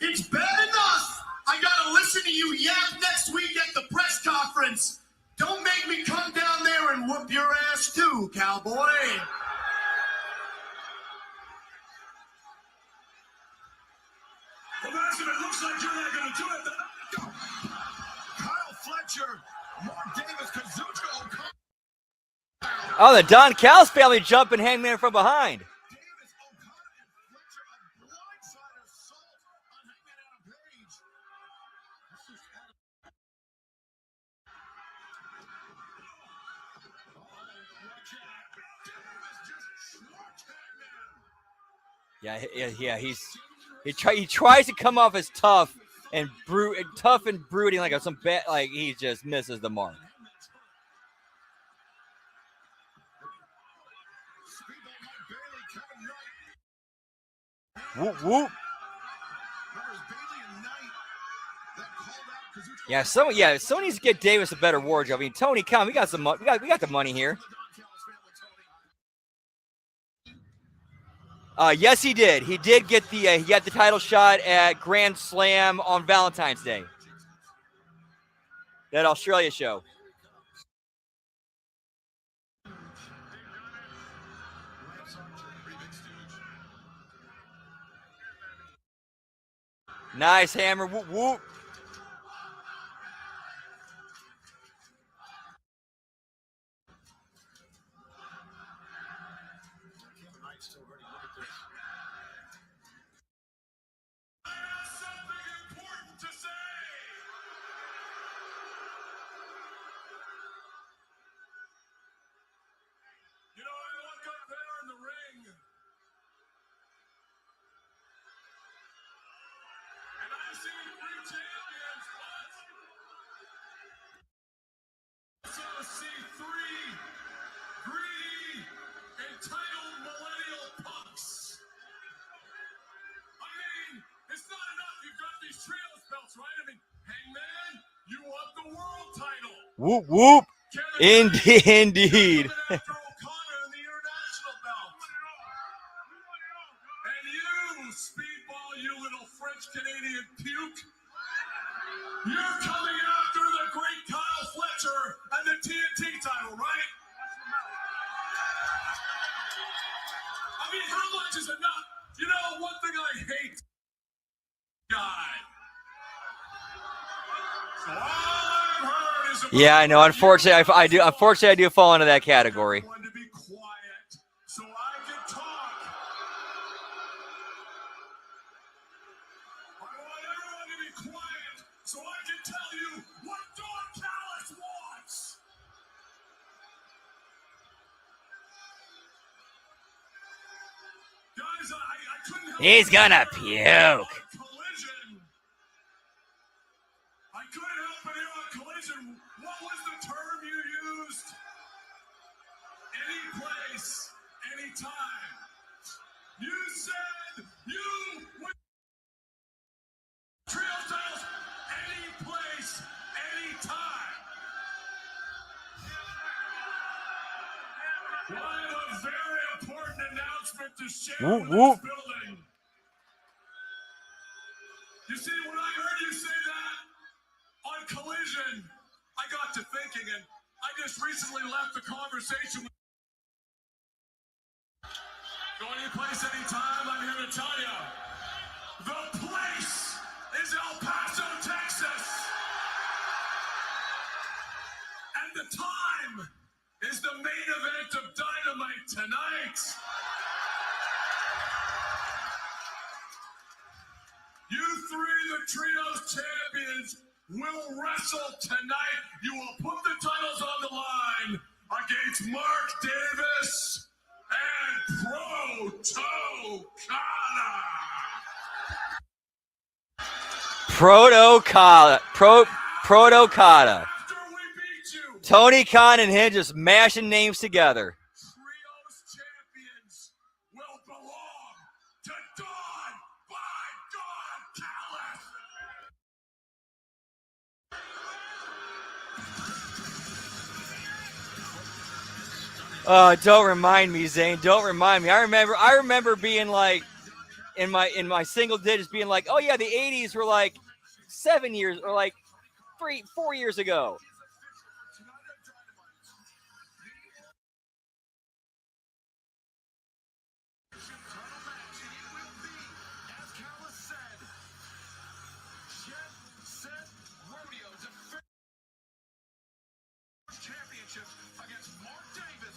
It's bad enough I gotta listen to you yap next week at the press conference. Don't make me come down there and whoop your ass too, cowboy. Well, Max, if it looks like you're not going to do it, then... Kyle Fletcher, Mark Davis, Kazuchika Okada. Oh, the Don Callis family jumping Hangman from behind. Davis, Okada, and Fletcher, a blindside assault on Hangman Adam Page. This is Adam. Watch out. Davis just smoked Hangman. Yeah. He tries to come off as tough and brooding like some bad, like he just misses the mark. Speedball Mike Bailey, Kevin Knight. Whoop whoop. Remember, Bailey and Knight that called out Kazuchika. Someone needs to get Davis a better wardrobe. I mean, Tony, come, we got some money. We got the money here. Yes, he did. He did get he got the title shot at Grand Slam on Valentine's Day. That Australia show. Nice hammer. Whoop whoop. You know, I look up there in the ring, and I see three champions, but I also see three greedy, entitled millennial punks. I mean, it's not enough you've got these trios belts, right? I mean, Hangman, you want the world title. Whoop whoop. Kevin Nash, Indeed. coming after O'Connor in the international belt. And you, Speedball, you little French-Canadian puke, you're coming after the great Kyle Fletcher and the TNT title, right? I mean, how much is enough? You know, one thing I hate, guy. So all I've heard is about Yeah, I know. Unfortunately, I do fall into that category. everyone to be quiet so I can talk. I want everyone to be quiet so I can tell you what Don Callis wants. Guys, I couldn't help He's but gonna hear puke. on Collision. I couldn't help but hear on Collision. What was the term you used? Any place, any time. You said you would trio titles any place, any time. Well, I have a very important announcement to share Whoop, with whoop. this building. You see, when I heard you say that on Collision, I got to thinking, and I just recently left the conversation with go any place, anytime. I'm here to tell you, the place is El Paso, Texas, and the time is the main event of Dynamite tonight. You three, the Trios champions, will wrestle tonight. You will put the titles on the line against Mark Davis and Proto-Kata. after we beat you, Tony Khan and him just mashing names together. Trios champions will belong to Don by God Callis. Don't remind me, Zane. Don't remind me. I remember being like in my single digits being like, oh yeah, the 80s were like 7 years or like 4 years ago. Championships against Mark Davis,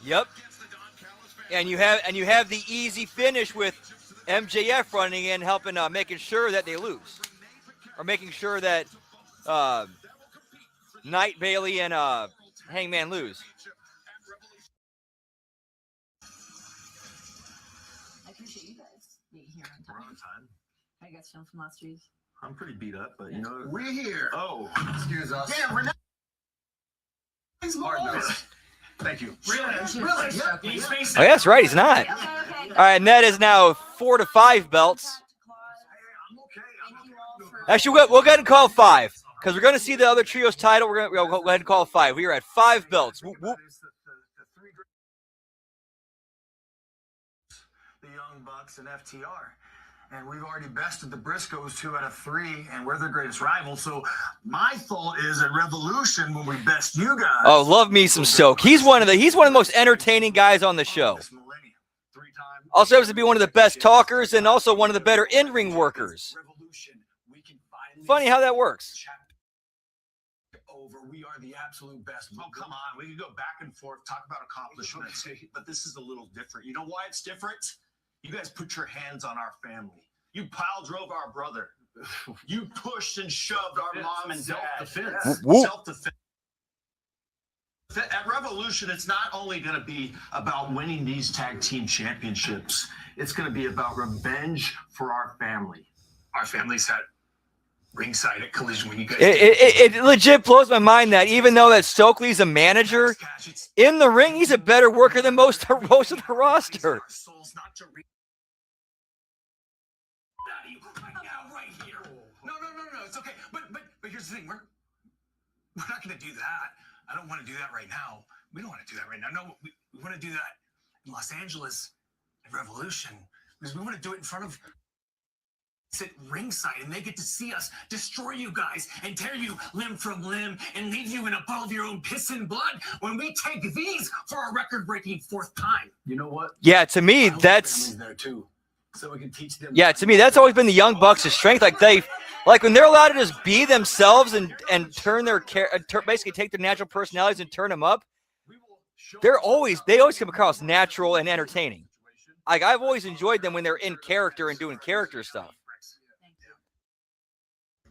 Yep. And you have the easy finish with MJF running in, helping, making sure that they lose, or making sure that Knight, Bailey, and Hangman lose. I appreciate you guys being here on We're time. on time. How you guys feeling from last week? I'm pretty beat up, but you know. We're here. Oh, Excuse us. damn, Renee. Hard note. Thank you. Really? Yeah. He's facing. Oh, yeah, that's right. He's not. Okay, okay. All right, and that is now 4 to 5 belts. I'm okay. Thank you all for. Actually, we'll go ahead and call 5 because we're going to see the other trios title. We'll go ahead and call 5. We are at 5 belts. Whoop, whoop. The Young Bucks and FTR. And we've already bested the Briscoes 2 out of 3, and we're their greatest rivals. So my thought is at Revolution when we best you guys. Oh, love me some Soak. He's one of the most entertaining guys on the show. This millennium, 3 times. Also happens to be one of the best talkers and also one of the better in-ring workers. Revolution, we can finally Funny how that works. over. We are the absolute best. Oh, come on. We can go back and forth, talk about accomplishments. But this is a little different. You know why it's different? You guys put your hands on our family. You pile drove our brother. You pushed and shoved our mom and dad. Whoop, whoop. Self-defense. At Revolution, it's not only going to be about winning these tag team championships. It's going to be about revenge for our family. Our family's at ringside at Collision when you guys. It legit blows my mind that even though that Stokely's a manager, in the ring he's a better worker than most of the roster. No, it's okay. But here's the thing. We're not going to do that. I don't want to do that right now. We don't want to do that right now. No, we want to do that in Los Angeles at Revolution because we want to do it in front of. Sit ringside and they get to see us destroy you guys and tear you limb from limb and leave you in a puddle of your own piss and blood when we take these for our record-breaking 4th time. You know what? Yeah, to me that's there too, so we can teach them. yeah, to me that's always been the Young Bucks' strength. Like when they're allowed to just be themselves and turn their basically take their natural personalities and turn them up. They always come across natural and entertaining. Like I've always enjoyed them when they're in character and doing character stuff.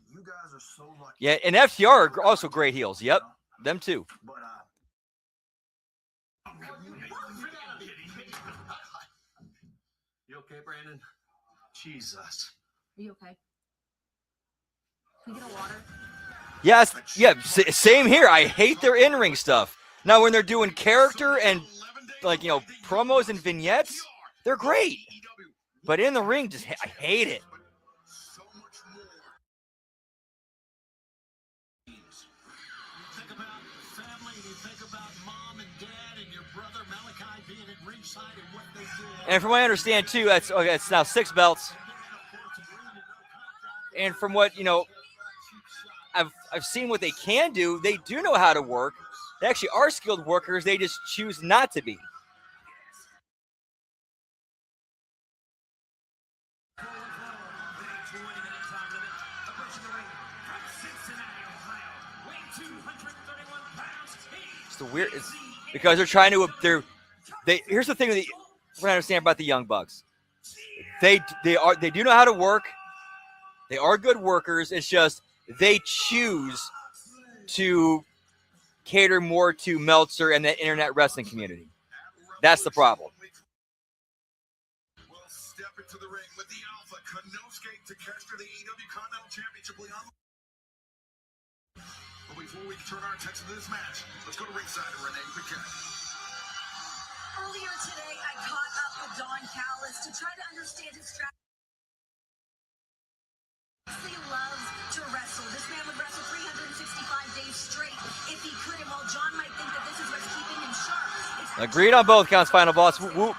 You guys are so lucky. Yeah, and FTR are also great heels. Yep, them too. But you okay, Brandon? Jesus. Are you okay? Can we get a water? Yes, yeah, same here. I hate their in-ring stuff. Now when they're doing character and promos and vignettes, they're great. But in the ring, I hate it. And from what I understand too, it's now 6 belts. And from what I've seen what they can do. They do know how to work. They actually are skilled workers. They just choose not to be. It's the weird. It's because they're trying to. Here's the thing that what I understand about the Young Bucks. They do know how to work. They are good workers. It's just they choose to cater more to Meltzer and the internet wrestling community. That's the problem. We'll step into the ring with the Alpha Konosuke Takeshita, the AEW Continental Championship. But before we turn our attention to this match, let's go to ringside to Renee Paquette. Earlier today, I caught up with Don Callis to try to understand his strategy. He loves to wrestle. This man would wrestle 365 days straight if he could. And while John might think that this is what's keeping him sharp, Agreed on both counts, final boss. Whoop, whoop.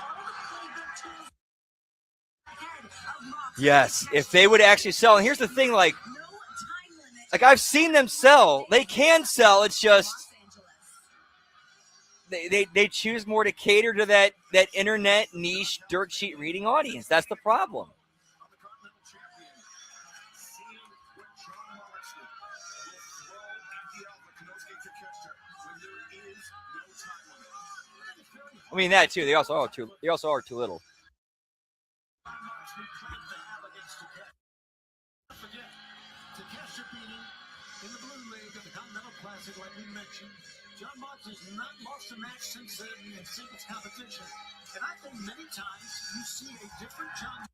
Yes, if they would actually sell. And here's the thing, like I've seen them sell. They can sell. It's just they choose more to cater to that internet niche dirt sheet reading audience. That's the problem. I mean that too. They also are too. They also are too little. In the Blue League of the Continental Classic, like we mentioned, John Moxley's not lost a match since then in singles competition. And I think many times you see a different John.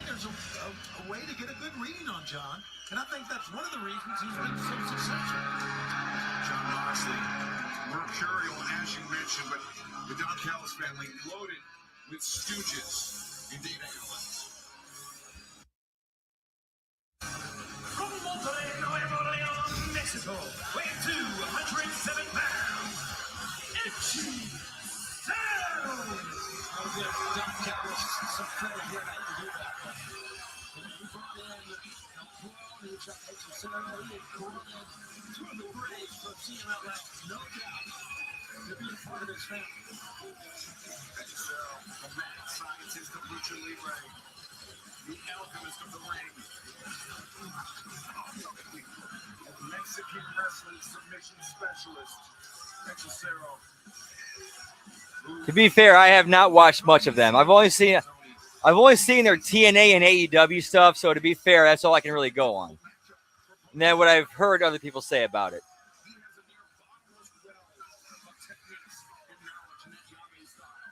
There's a way to get a good reading on John, and I think that's one of the reasons he's been so successful. John Moxley, mercurial, as you mentioned, but the Don Callis family loaded with stooges in Dave Allen. From Monterrey, Nuevo Leon, Mexico, weighing 207 pounds, HMG. I was going to Don Callis some credit here, and I can do that. He brought in he's got HMG and Corbin, two of the greats from CMLL, no doubt, to be a part of this family. The mad scientist of Lucha Libre, the alchemist of the ring, Mexican wrestling submission specialist, Hechicero. To be fair, I have not watched much of them. I've only seen their TNA and AEW stuff. So to be fair, that's all I can really go on. And then what I've heard other people say about it. He has a near bottomless well of techniques and knowledge in that Yami style.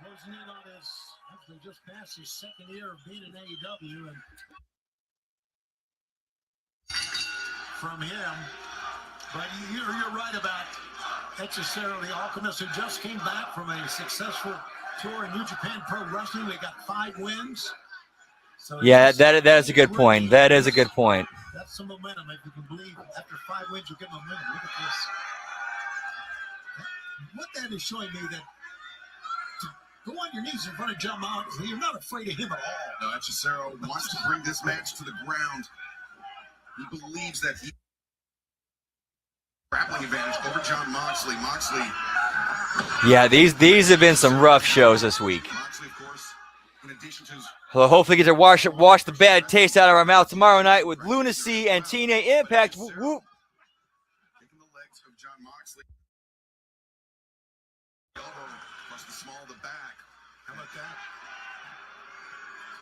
Closing in on his, actually just past his second year of being in AEW, and from him, but you're right about Hechicero, the Alchemist, who just came back from a successful tour in New Japan Pro Wrestling. They got 5 wins. So Yeah, that is a good point. That is a good point. That's some momentum, if you can believe. After 5 wins, you get momentum. Look at this. What that is showing me that to go on your knees in front of John Moxley, you're not afraid of him at all. No, Hechicero wants to bring this match to the ground. He believes that he grappling advantage over John Moxley. Moxley. Yeah, these have been some rough shows this week. Moxley, of course, in addition to his Well, hopefully get to wash the bad taste out of our mouth tomorrow night with Lunacy and TNA Impact. Whoop, whoop. taking the legs of John Moxley. Elbow plus the small of the back. How about that?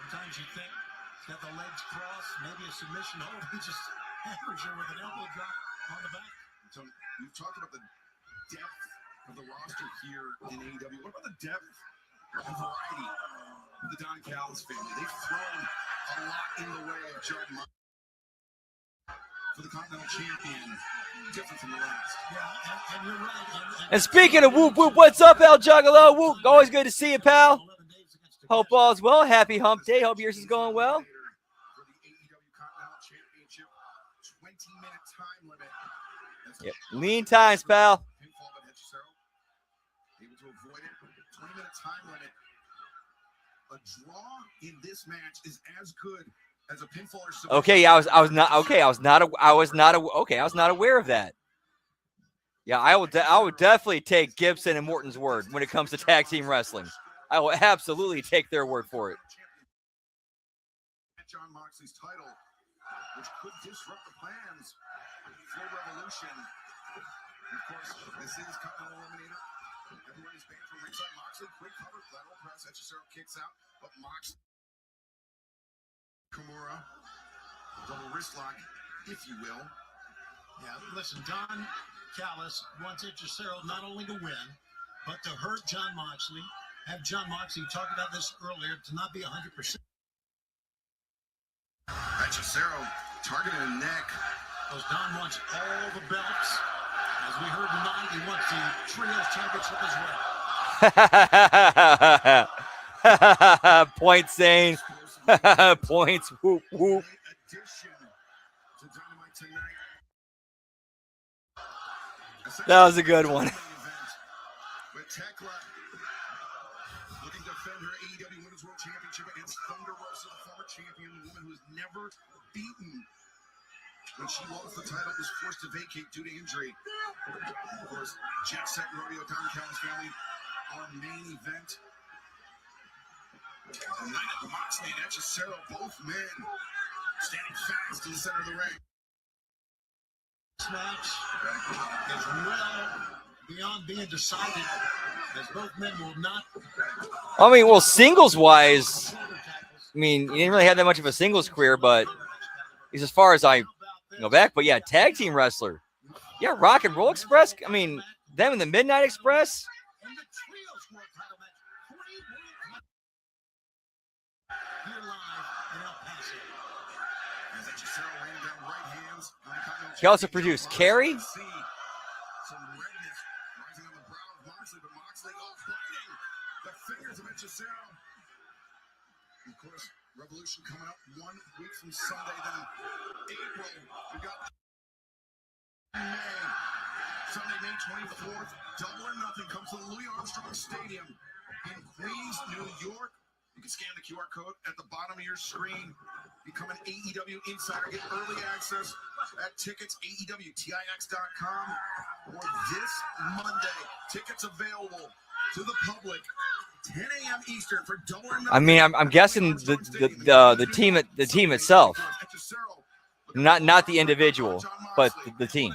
Sometimes you think he's got the legs crossed, maybe a submission hold. He just hammers you with an elbow drop on the back. So we've talked about the depth of the roster here in AEW. What about the depth and variety of the Don Callis family? They've thrown a lot in the way of John Moxley for the Continental Champion. Different from the last. Yeah, and you're right. And speaking of whoop whoop, what's up, El Juggalo? Whoop, always good to see you, pal. Hope all's well. Happy Hump Day. Hope yours is going well. For the AEW Continental Championship, 20-minute time limit. Yep. Lean times, pal. Pinfall by Hechicero. Able to avoid it. 20-minute time limit. A draw in this match is as good as a pinfall or submission. Okay, I was not aware of that. Yeah, I would definitely take Gibson and Morton's word when it comes to tag team wrestling. I will absolutely take their word for it. John Moxley's title, which could disrupt the plans for Revolution. Of course, this is Continental Eliminator. Everyone is banned from ringside. Moxley, quick cover, lateral press. Hechicero kicks out, but Moxley. Kimura, double wrist lock, if you will. Yeah, listen, Don Callis wants Hechicero not only to win, but to hurt John Moxley. Have John Moxley talked about this earlier, to not be 100%. Hechicero targeting the neck. Because Don wants all the belts. As we heard tonight, he wants the Trios Championship as well. Point saying. Points. Whoop, whoop. Addition to Dynamite tonight. That was a good one. With Tekla looking to defend her AEW Women's World Championship against Thunder Rosa, the former champion, the woman who was never beaten. When she lost the title, was forced to vacate due to injury. Of course, Jet Set Rodeo, Don Callis family, our main event. Moxley and Hechicero, both men standing fast in the center of the ring. This match is well beyond being decided, as both men will not. I mean, well, singles-wise, I mean, he didn't really have that much of a singles career, but he's as far as I go back. But yeah, tag team wrestler. Yeah, Rock and Roll Express. I mean, them and the Midnight Express. And the Trios World Title match. 40 here live in El Paso. As that Cesaro raining down right hands on the Continental He also produced Carrie. See some redness rising on the brow of Moxley, but Moxley biting the fingers of Cesaro. Of course, Revolution coming up 1 week from Sunday. Then in April, we got May. Sunday, May 24th, Double or Nothing comes to the Louis Armstrong Stadium in Queens, New York. You can scan the QR code at the bottom of your screen. Become an AEW Insider. Get early access at tickets, AEWTIX.com. Or this Monday, tickets available to the public, 10 a.m. Eastern for Double or Nothing. I mean, I'm guessing the team itself, not the individual, but the team.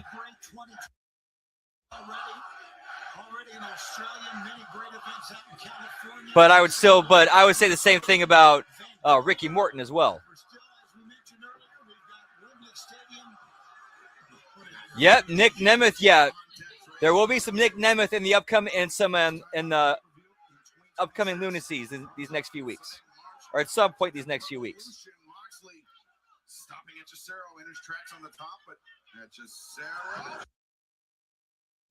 But I would say the same thing about Ricky Morton as well. Yep, Nick Nemeth. Yeah, there will be some Nick Nemeth in the upcoming upcoming lunacies in these next few weeks, or at some point these next few weeks. Moxley stopping at Cesaro in his tracks on the top, but at Cesaro.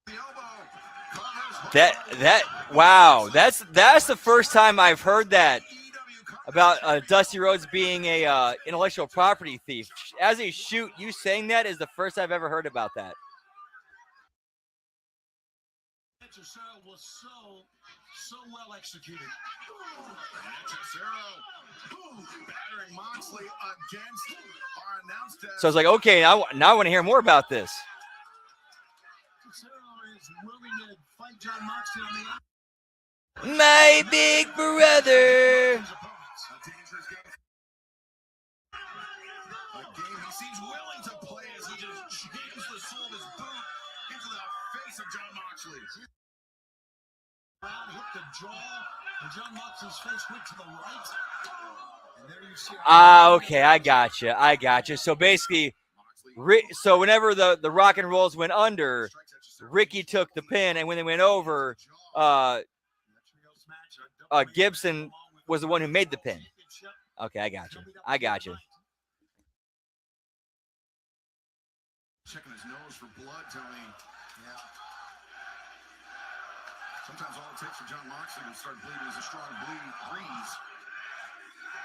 The elbow. Wow, that's the first time I've heard that about Dusty Rhodes being a intellectual property thief. As a shoot, you saying that is the first I've ever heard about that. Cesaro was so well executed. Battering Moxley against our announced. So I was like, okay, now I want to hear more about this. Cesaro is willing to fight John Moxley on the My big brother. A dangerous game. A game he seems willing to play as he just jams the sole of his boot into the face of John Moxley. Hit the jaw, and John Moxley's face went to the right. And there you see. Okay, I gotcha. So basically, so whenever the Rock and Rolls went under, Ricky took the pin, and when they went over, Gibson was the one who made the pin. Okay, I gotcha. Checking his nose for blood, Tony. Yeah. Sometimes all it takes for John Moxley to start bleeding is a strong breeze.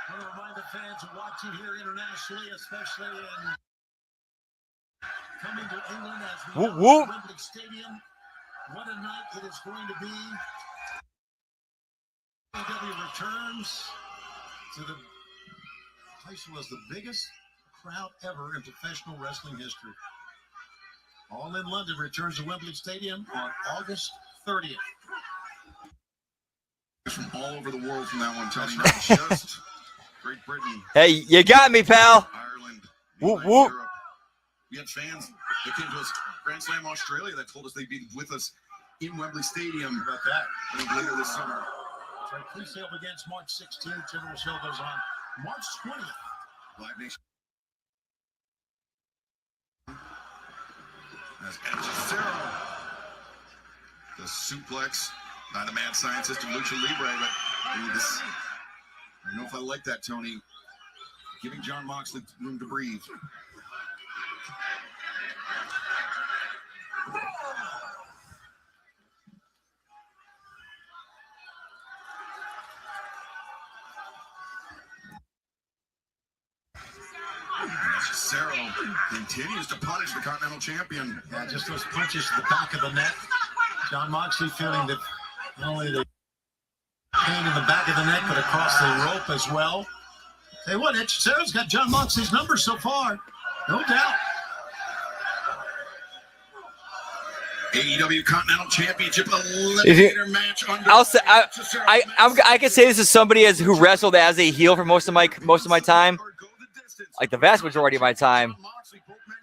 I want to remind the fans who watch you here internationally, especially in coming to England as we know Wembley Stadium. What a night it is going to be. AEW returns to the place that was the biggest crowd ever in professional wrestling history. All in London returns to Wembley Stadium on August 30th. From all over the world from that one, Tony. Not just Great Britain. Hey, you got me, pal. Ireland. Whoop, Europe. whoop. We had fans that came to us, Grand Slam Australia, that told us they'd be with us in Wembley Stadium About that. later this summer. So please sale begins March 16th. General show goes on March 20th. Live Nation. As Cesaro, the suplex by the mad scientist of Lucha Libre, but I don't know if I like that, Tony. Giving John Moxley room to breathe. Cesaro continues to punish the Continental Champion. Yeah, just those punches to the back of the neck. John Moxley feeling that not only the pain in the back of the neck, but across the rope as well. Hey, what? Cesaro's got John Moxley's number so far. No doubt. AEW Continental Championship eliminator match. I'll say I can say this is somebody who wrestled as a heel for most of my time, like the vast majority of my time.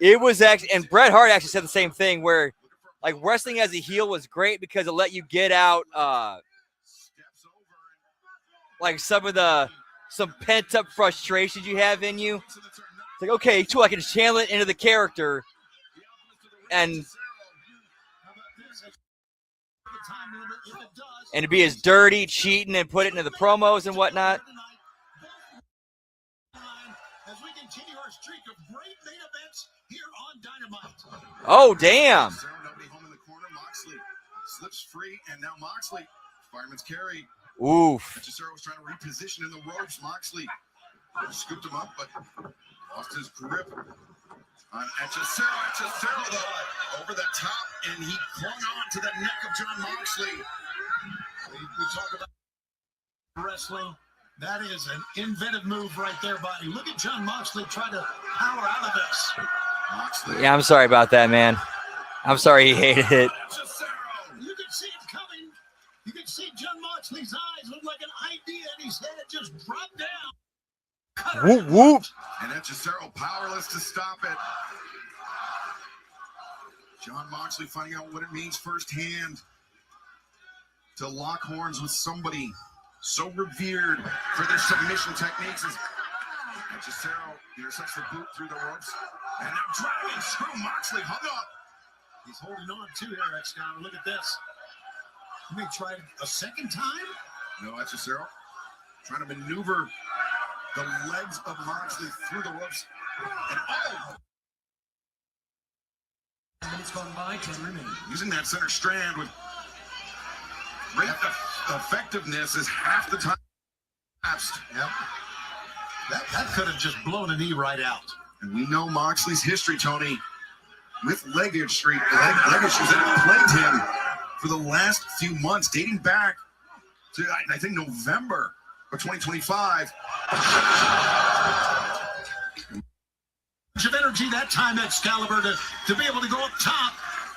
It was actually, and Bret Hart actually said the same thing, where like wrestling as a heel was great because it let you get out like some pent up frustrations you have in you. It's like, okay, too, I can channel it into the character and to be as dirty, cheating, and put it into the promos and whatnot. As we continue our streak of great main events here on Dynamite. Oh, damn. Nobody home in the corner. Moxley slips free, and now Moxley, fireman's carry. Oof. Cesaro was trying to reposition in the ropes. Moxley scooped him up, but lost his grip on Cesaro. Cesaro, though, over the top, and he clung on to the neck of Jon Moxley. We talk about wrestling. That is an inventive move right there, buddy. Look at Jon Moxley try to power out of this. Moxley. Yeah, I'm sorry about that, man. I'm sorry he hated it. You could see it coming. You could see Jon Moxley's eyes look like an idea, and his head just dropped down. Whoop, whoop. And Cesaro powerless to stop it. Jon Moxley finding out what it means firsthand to lock horns with somebody so revered for their submission techniques. As Cesaro intercepts the boot through the ropes. And now driving screw. Moxley hung up. He's holding on too here, Excalibur. Look at this. Let me try it a second time. No, Cesaro trying to maneuver the legs of Moxley through the ropes. And Minutes gone by, 10 remaining. using that center strand with great effectiveness is half the time lapsed. Yep. That could have just blown a knee right out. And we know Moxley's history, Tony, with leg issues that have plagued him for the last few months, dating back to, I think, November of 2025. Of energy that time, Excalibur, to be able to go up top.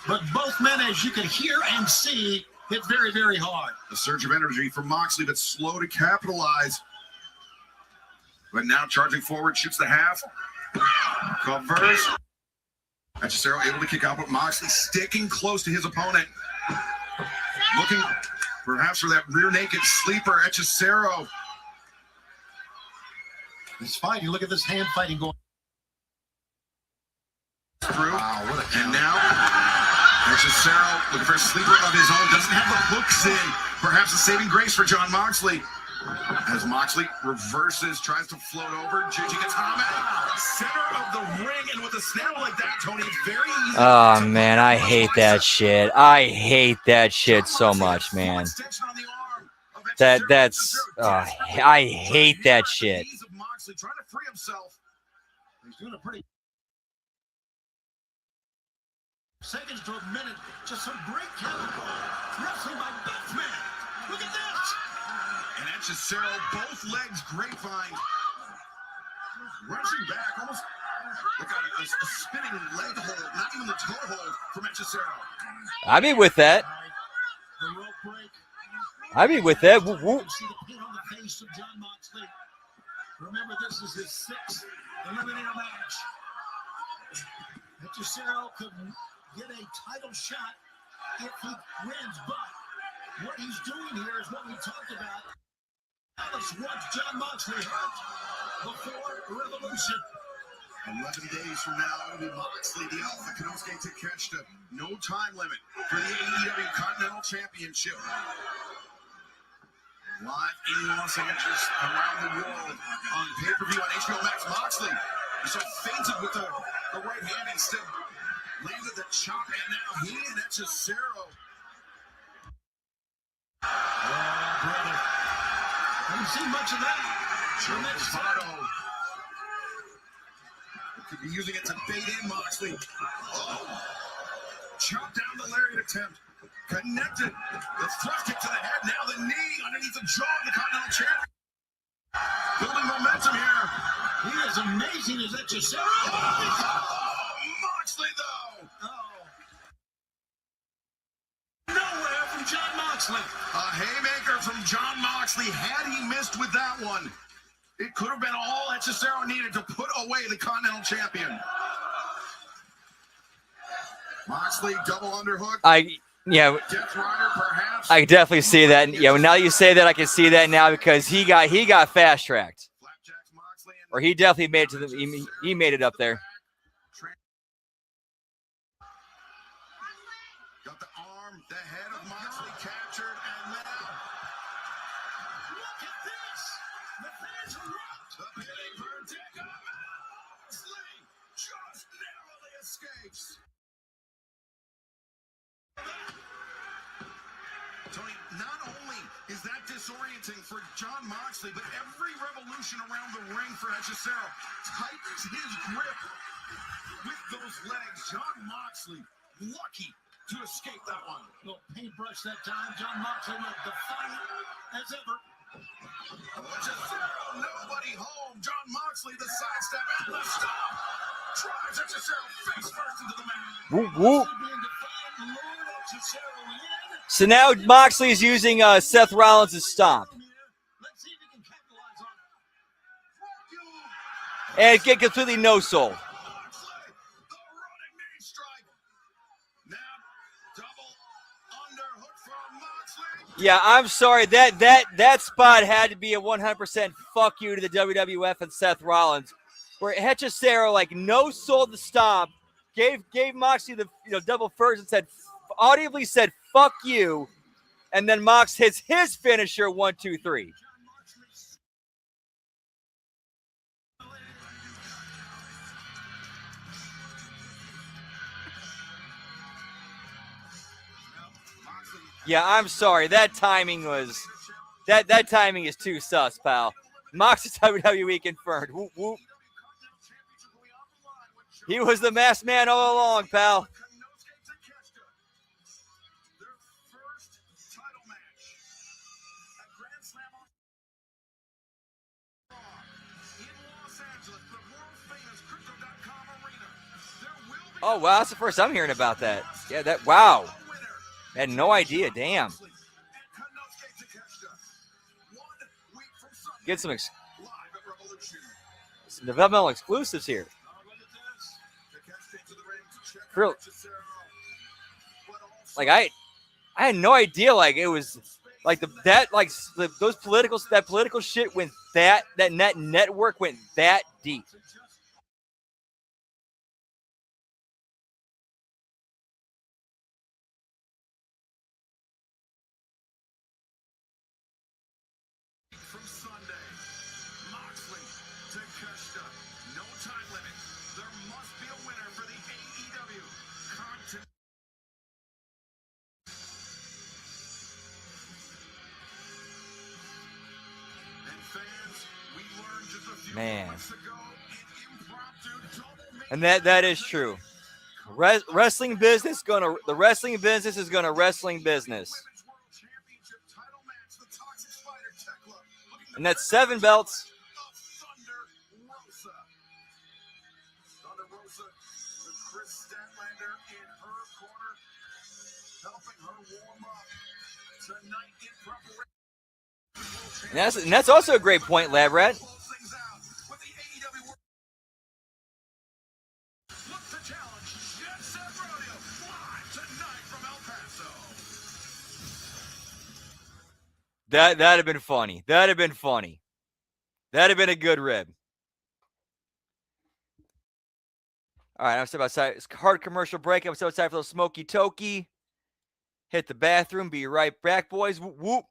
But both men, as you can hear and see, hit very, very hard. The surge of energy for Moxley, but slow to capitalize. But now charging forward, shoots the half. Covers. Cesaro able to kick out, but Moxley sticking close to his opponent. Looking perhaps for that rear naked sleeper. Cesaro. He's fighting. Look at this hand fighting going. Through. Wow, what a and now, Cesaro looking for a sleeper of his own. Doesn't have the hooks in. Perhaps a saving grace for Jon Moxley. As Moxley reverses, tries to float over. JJ gets Hump. Center of the ring, and with a snap like that, Tony, it's very easy. Oh, man, I hate that shit. I hate that shit so much, man. I hate that shit. Moxley trying to free himself. He's doing a pretty seconds to a minute. Just some great chemical wrestling by both men. Look at this. And Cesaro, both legs grapevine. Rushing back, almost like a spinning leg hold, not even the toe hold from Cesaro. I'd be with that. The rope break. I'd be with that. Whoop, whoop. You see the pin on the face of Jon Moxley. Remember, this is his sixth eliminator match. Cesaro could get a title shot if he wins, but what he's doing here is what we talked about. Alice wants Jon Moxley hurt before Revolution. 11 days from now, it'll be Moxley, the Alpha Kanosuke Takeshita. No time limit for the AEW Continental Championship. Live in Los Angeles, around the world, on pay-per-view on HBO Max. Moxley, he so fainted with the right hand, instead landed the chop, and now he and Cesaro. Oh, brother. Haven't seen much of that. Votto could be using it to bait in Moxley. Oh! Chop down the lariat attempt. Connected. The thrust kick to the head. Now the knee underneath the jaw of the Continental Champion. Building momentum here. He is amazing as Cesaro. Oh, Moxley, though. Nowhere from Jon Moxley. A haymaker from Jon Moxley. Had he missed with that one, it could have been all that Cesaro needed to put away the Continental Champion. Moxley double underhook. Yeah, Death Rider perhaps. I can definitely see that. Yeah, now you say that, I can see that now because he got fast tracked, Flapjacks Moxley and or he definitely made it to the he made it up there. Got the arm, the head of Moxley captured, and now Look at this. The fans erupt. the pity predicament. Moxley just narrowly escapes. Tony, not only is that disorienting for John Moxley, but every revolution around the ring for Hechicero tightens his grip with those legs. John Moxley lucky to escape that one. Little paintbrush that time. John Moxley looked defiant as ever. Hechicero, nobody home. John Moxley, the sidestep and the stop. Drives Hechicero face first into the mat. Whoop, whoop. Being defiant, lured Hechicero in. So now Moxley is using Seth Rollins' stomp, Let's see if he can capitalize on it. and get completely no-sold. Moxley, the running knee strike. Now, double underhook from Moxley. Yeah, I'm sorry. That spot had to be a 100% fuck you to the WWF and Seth Rollins, where Hechicero no-sold the stomp, gave Moxley the double first and audibly said fuck you, and then Mox hits his finisher 1, 2, 3. Yeah, I'm sorry. That timing was that timing is too sus, pal. Mox is WWE confirmed. Whoop, whoop. He was the masked man all along, pal. Their first title match at Grand Slam in Los Angeles, the world famous Crypto.com arena. There will be Oh wow, that's the first I'm hearing about that. Yeah, wow. a winner. I had no idea. Damn. And Konosuke Takeshita. 1 week from Sunday, Get some live at Revolution. developmental exclusives here. Look at this. Takeshita into the ring to check Real- out Hechicero. But also I had no idea it was those political shit went that network went that deep. from Sunday, Moxley, Takeshita, no time limit. There must be a winner for the AEW Continental. And fans, we learned just a few Man. moments ago an impromptu double And that is true. Wrestling business the wrestling business is gonna wrestling business. Women's World Championship title match, the Toxic Spider Tekla, looking to And that's break 7 belts. of Thunder Rosa. Thunder Rosa with Chris Statlander in her corner, helping her warm up tonight in preparation. And that's also a great point, Lab Rat. Close things out with the AEW World. Look to challenge Jet Set Rodeo live tonight from El Paso. That'd have been funny. That'd have been funny. That'd have been a good rib. All right, I'm still outside. It's a hard commercial break. I'm still outside for a little smoky toki. Hit the bathroom. Be right back, boys. Whoop, whoop.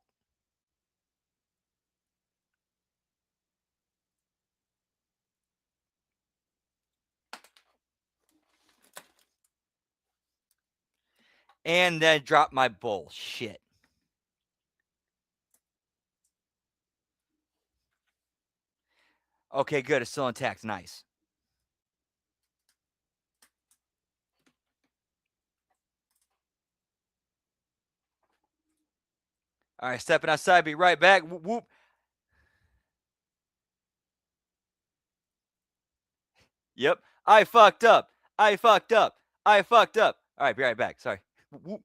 And then drop my bullshit. Okay, good. It's still intact. Nice. All right, stepping outside. Be right back. Whoop, whoop. Yep. I fucked up. I fucked up. I fucked up. All right, be right back. Sorry. Whoop, whoop.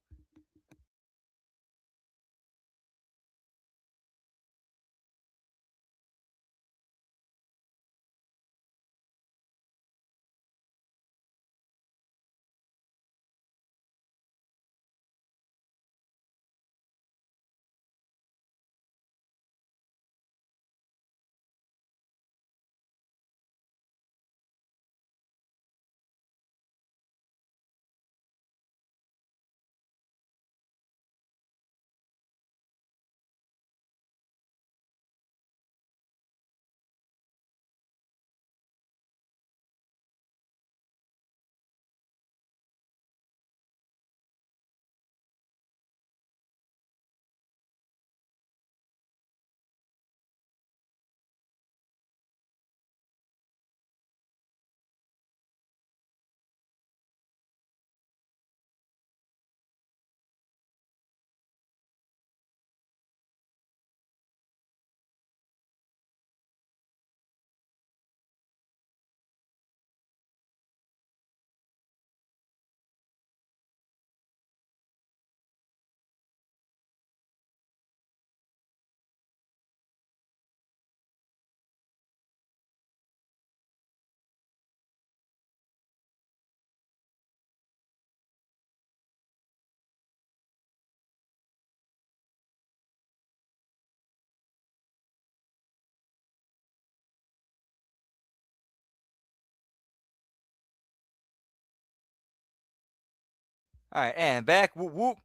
All right, and back. Whoop, whoop.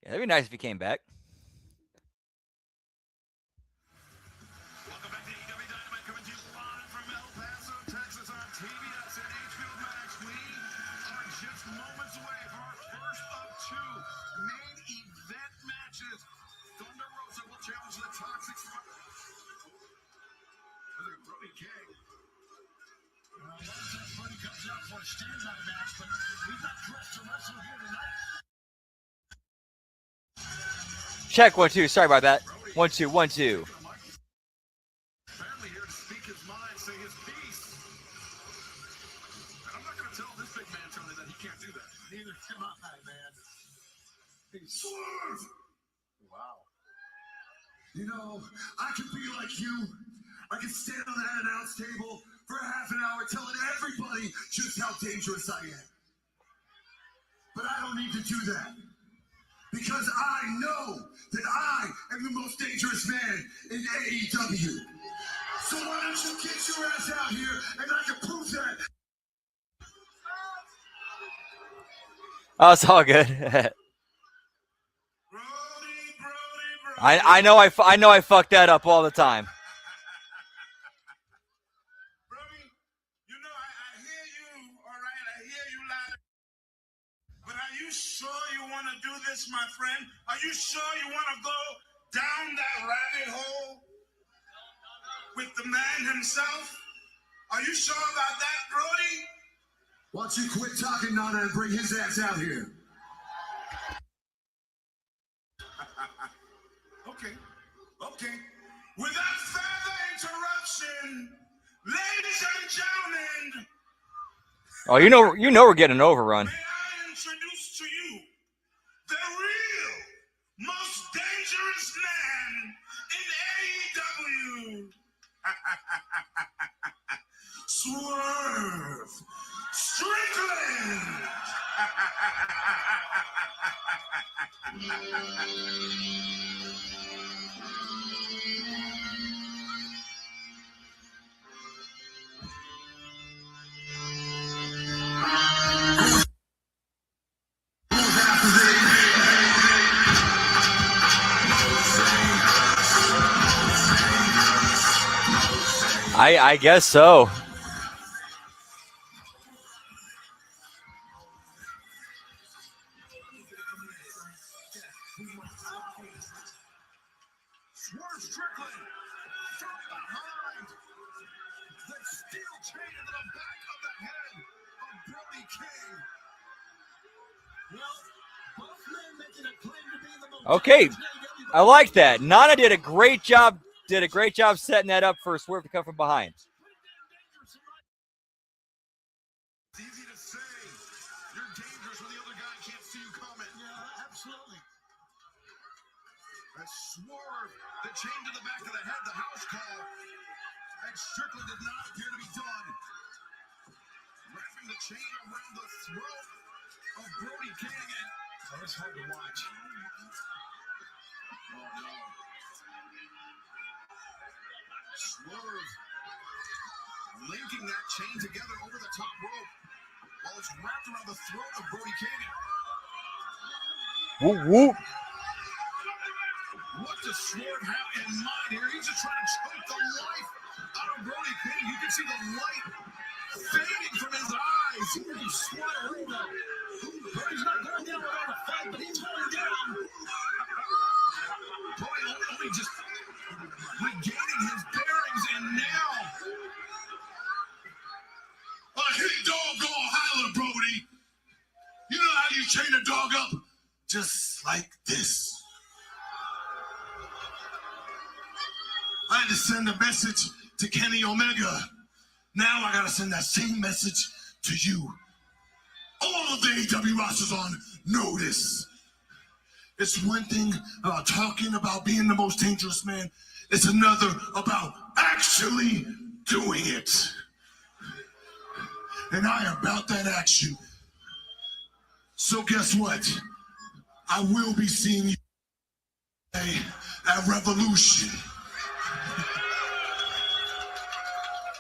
Yeah, that'd be nice if he came back. Welcome back to AEW Dynamite, coming to you live from El Paso, Texas on TBS and HBO Max. We are just moments away from our first of two main event matches. Thunder Rosa will challenge the Toxic Brody King. Brody comes out for a standby match, but he's not dressed to wrestle here tonight. Check 1 2. Sorry about that. 1 2 1 2. Apparently here to speak his mind, say his piece. And I'm not going to tell this big man, Tony, that he can't do that. Neither can I, man. Swerve! Wow. You know, I can be like you. I can stand on that announce table for a half an hour telling everybody just how dangerous I am. But I don't need to do that. Because I know that I am the most dangerous man in AEW. So why don't you get your ass out here and I can prove that. Oh, it's all good. I know I fucked that up all the time. Brody, you know, I hear you, all right? I hear you loud. But are you sure you want to do this, my friend? Are you sure you want to go down that rabbit hole with the man himself? Are you sure about that, Brody? Why don't you quit talking, Nana, and bring his ass out here? Okay. Without further interruption, ladies and gentlemen, Oh, you know we're getting an overrun. may I introduce to you the real, most dangerous man in AEW. Swerve Strickland. I guess so. Swerve Strickland from behind. The steel chain into the back of the head of Brody King. Well, both men making a claim to be the most Okay, dangerous in AEW. I like that. Nana did a great job. Did a great job setting that up for Swerve to come from behind. It's easy to say you're dangerous when the other guy can't see you coming. Yeah, absolutely. A swerve, the chain to the back of the head, the house call. And Strickland did not appear to be done. Wrapping the chain around the throat of Brody King. And So it's hard to watch. oh no. Swerve linking that chain together over the top rope while it's wrapped around the throat of Brody King. Whoop whoop. What does Swerve have in mind here? He's just trying to choke the life out of Brody King. You can see the light fading from his eyes. He's swallowing though. Brody's not going down without a fight, but he's going down. Brody only just regaining his bearings, and now a hit dog gonna holler, Brody. You know how you chain a dog up? Just like this. I had to send a message to Kenny Omega. Now I gotta send that same message to you. All of the AEW rosters on notice. It's one thing about talking about being the most dangerous man. It's another about actually doing it. And I am about that action. So guess what? I will be seeing you today at Revolution.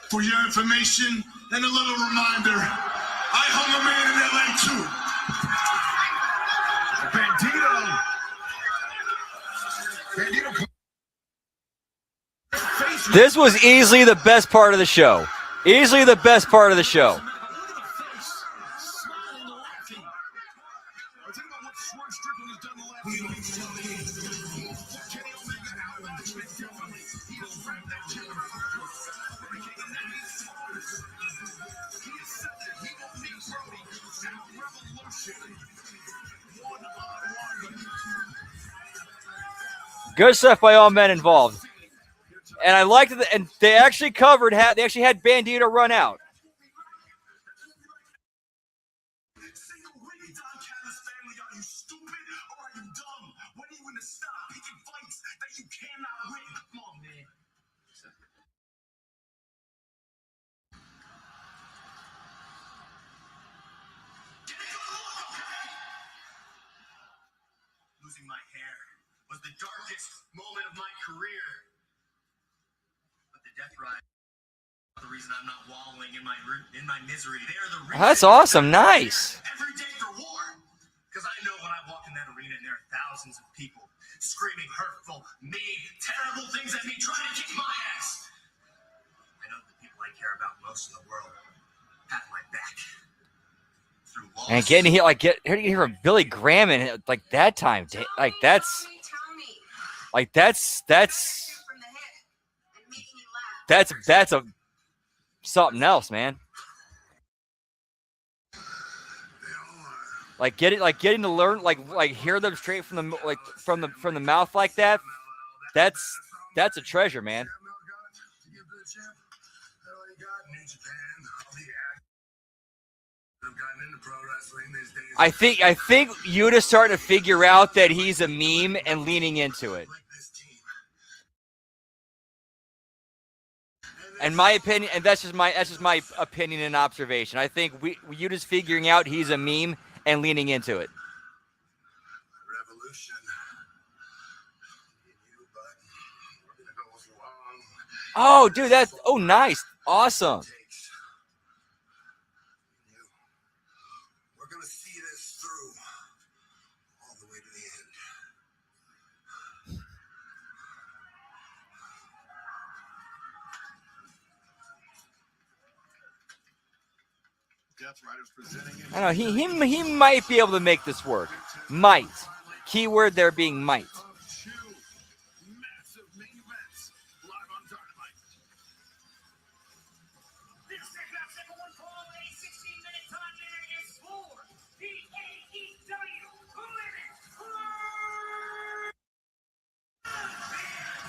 For your information and a little reminder, I hung a man in LA too. Bandito. This was easily the best part of the show. Easily the best part of the show. Good stuff by all men involved. And I liked it, and they actually covered, they actually had Bandito run out. Losing my hair was the darkest moment of my career. But the death ride, the reason I'm not wallowing in my misery. They are the reason. That's awesome. Nice. Every day for war. Because I know when I walk in that arena and there are thousands of people screaming hurtful, mean, terrible things at me, trying to kick my ass. I know the people I care about most in the world have my back. And getting here, like, hearing from Billy Graham and like that time, like that's a something else, man. Like getting to learn, like hear them straight from the mouth like that. That's a treasure, man. I think Yuta's starting to figure out that he's a meme and leaning into it. And my opinion, and that's just my opinion and observation. I think Yuta's figuring out he's a meme and leaning into it. Oh, dude, nice, awesome. I don't know. He might be able to make this work. Might. Keyword there being might.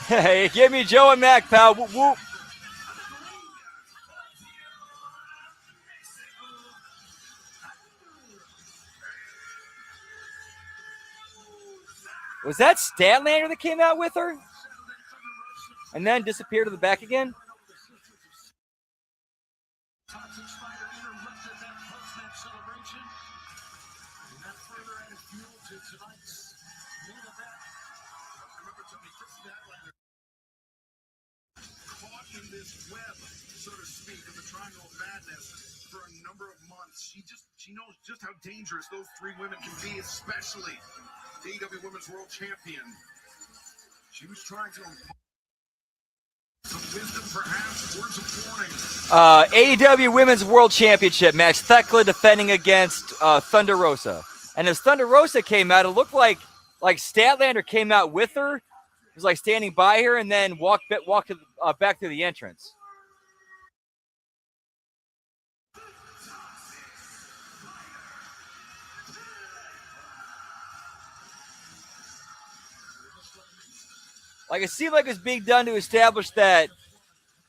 Hey, give me Joe and Mac, pal. Whoop, whoop. Was that Statlander that came out with her? And then disappeared to the back again? She knows just how dangerous those three women can be, especially the AEW Women's World Champion. She was trying to impart some wisdom, perhaps, words of warning. AEW Women's World Championship match. Thekla defending against Thunder Rosa. And as Thunder Rosa came out, it looked like Statlander came out with her. It was like standing by her and then walked back to the entrance. Like, it seemed like it was being done to establish that,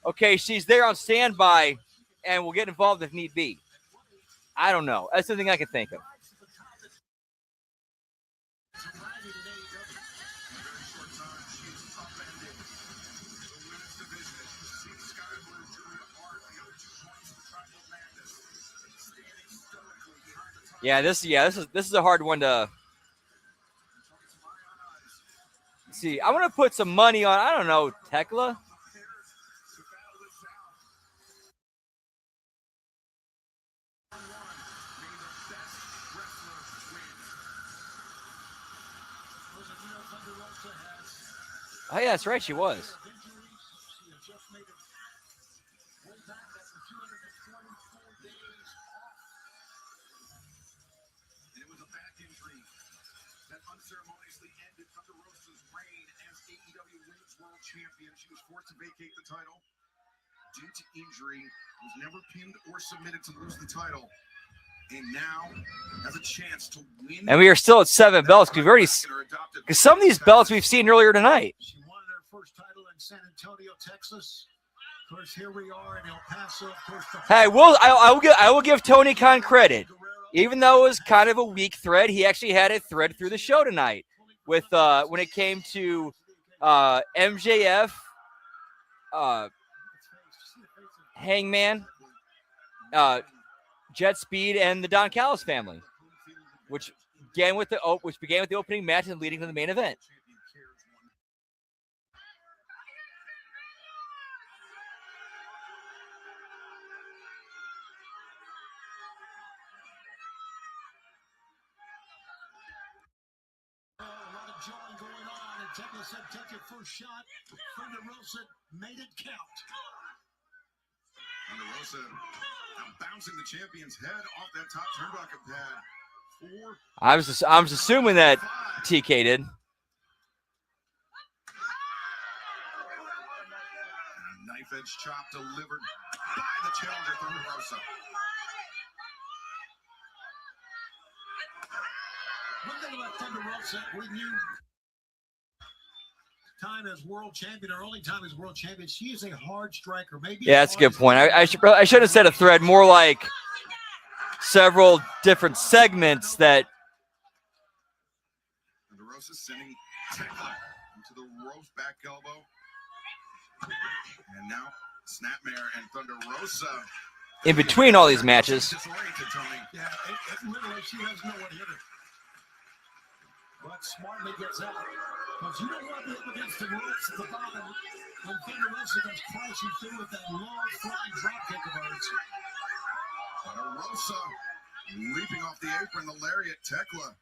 okay, she's there on standby and we'll get involved if need be. I don't know. That's something I can think of. This is a hard one to see. I want to put some money on, I don't know, Tekla. Oh yeah, that's right, she was. Unceremoniously ended Thunder Rosa's reign as AEW Women's World Champion. She was forced to vacate the title due to injury. Was never pinned or submitted to lose the title, and now has a chance to win. And we are still at 7 belts because we've already, because some of these belts we've seen earlier tonight. She won her first title in San Antonio, Texas. Of course, here we are in El Paso. Of course, Hey, I will give Tony Khan credit. Even though it was kind of a weak thread, he actually had a thread through the show tonight with when it came to MJF, Hangman, Jet Speed, and the Don Callis family, which began with the opening match and leading to the main event. Joy going on, and Tekla said, "Take your first shot." Thunder Rosa made it count. Thunder Rosa now bouncing the champion's head off that top turnbuckle pad. I was assuming that TK did. And a knife edge chop delivered by the challenger Thunder Rosa. One thing about Thunder Rosa, we knew time as world champion, or only time as world champion, she is a hard striker. Maybe that's a good point. I should have said a thread, more like several different segments that. Thunder Rosa sending Tekla into the ropes, back elbow, and now Snapmare and Thunder Rosa. In between all these matches. Yeah, literally, she has no one hit her. But smartly gets out. Because you don't want to be up against the ropes at the bottom when Thunder Rosa comes crashing through with that long flying drop kick of hers. Thunder Rosa leaping off the apron, the lariat, Tekla.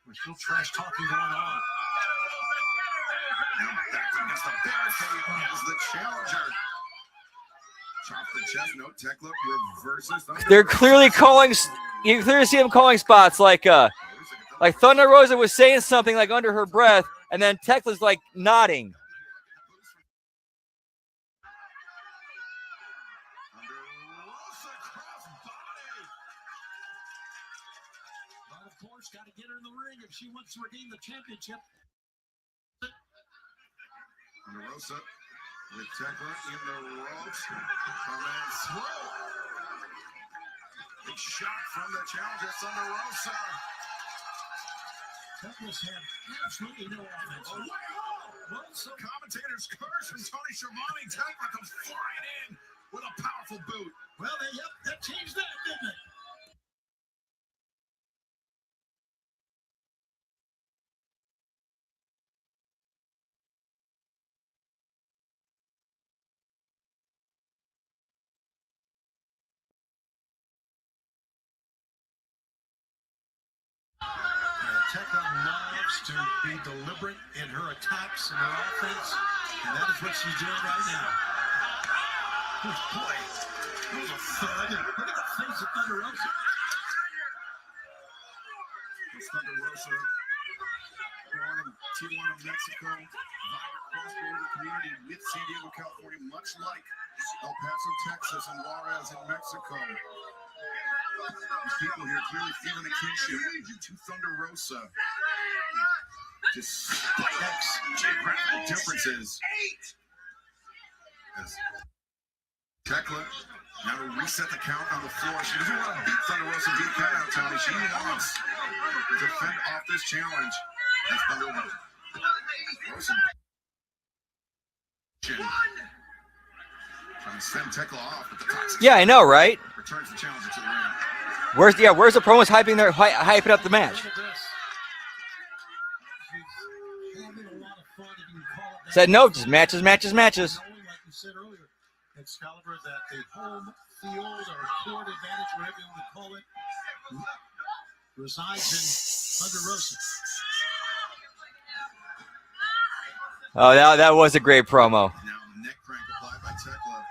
There's still trash talking going on. Now back against the barricade is the challenger. Chop the chest, no, Tekla reverses. They're clearly calling, you can clearly see them calling spots like Thunder Rosa was saying something like under her breath, and then Tekla's like nodding. But of course, got to get her in the ring if she wants to redeem the championship. Thunder Rosa with Tekla in the ropes. Comments. Big shot from the challenger, Thunder Rosa. Tekla's had absolutely no offense. Some commentators curse from Tony Schiavone. Tekla comes flying in with a powerful boot. Well, that changed that, didn't it? Tekla loves to be deliberate in her attacks and her offense, and that is what she's doing right now. Oh, boy, that was a thud. Look at the face of Thunder Rosa. It's Thunder Rosa, born in Tijuana, Mexico, vibrant cross-border community with San Diego, California, much like El Paso, Texas, and Juarez in Mexico. These people here clearly feeling a kinship to Thunder Rosa. Despite geographical differences. As Tekla now to reset the count on the floor. She doesn't want to beat Thunder Rosa via count out, Tony. She wants to fend off this challenge. As Thunder Rosa trying to send Tekla off with the toxic. Yeah, I know, right? Returns the challenger to the ring. Where's the promos hyping up the match? Look at this. She's having a lot of fun, if you can call it that. Said no, just matches. Knowing, like you said earlier, Excalibur, that the home field or court advantage, whatever you want to call it, resides in Thunder Rosa. Oh, that was a great promo. Now the neck crank applied by Tekla.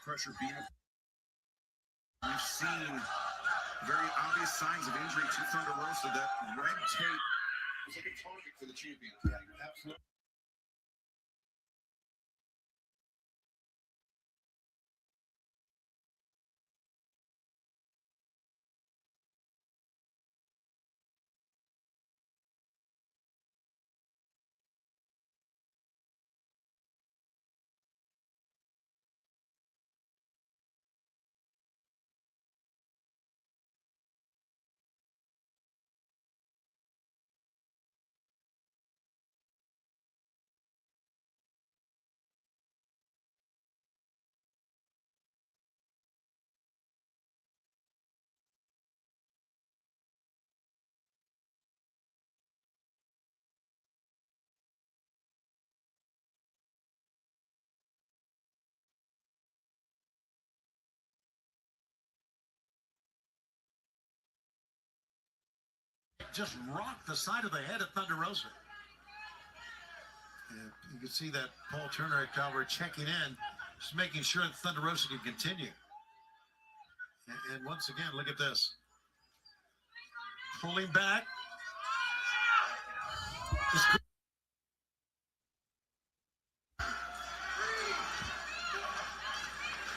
Pressure being. We've seen very obvious signs of injury to Thunder Rosa. That red tape was like a target for the champion. Yeah, absolutely. Just rocked the side of the head of Thunder Rosa. And you can see that Paul Turner at Calvary checking in, just making sure that Thunder Rosa can continue. And once again, look at this. Pulling back.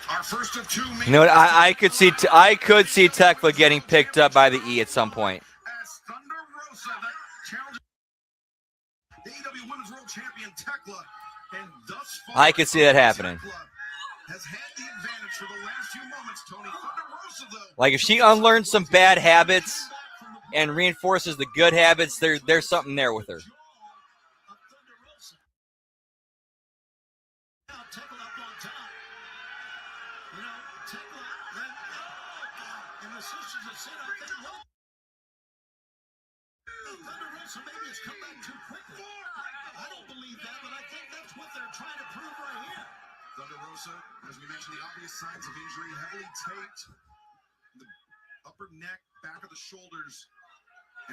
Our first of two. You know what? I could see Tekla getting picked up by the E at some point. As Thunder Rosa, the challenger, the AEW Women's World Champion Tekla, and thus far, I could see that happening. Tekla has had the advantage for the last few moments, Tony. Thunder Rosa, though, Like if she unlearns some bad habits and reinforces the good habits, there's something there with her. So maybe it's come back too quickly. I don't believe that, but I think that's what they're trying to prove right here. Thunder Rosa, as we mentioned, the obvious signs of injury, heavily taped, the upper neck, back of the shoulders,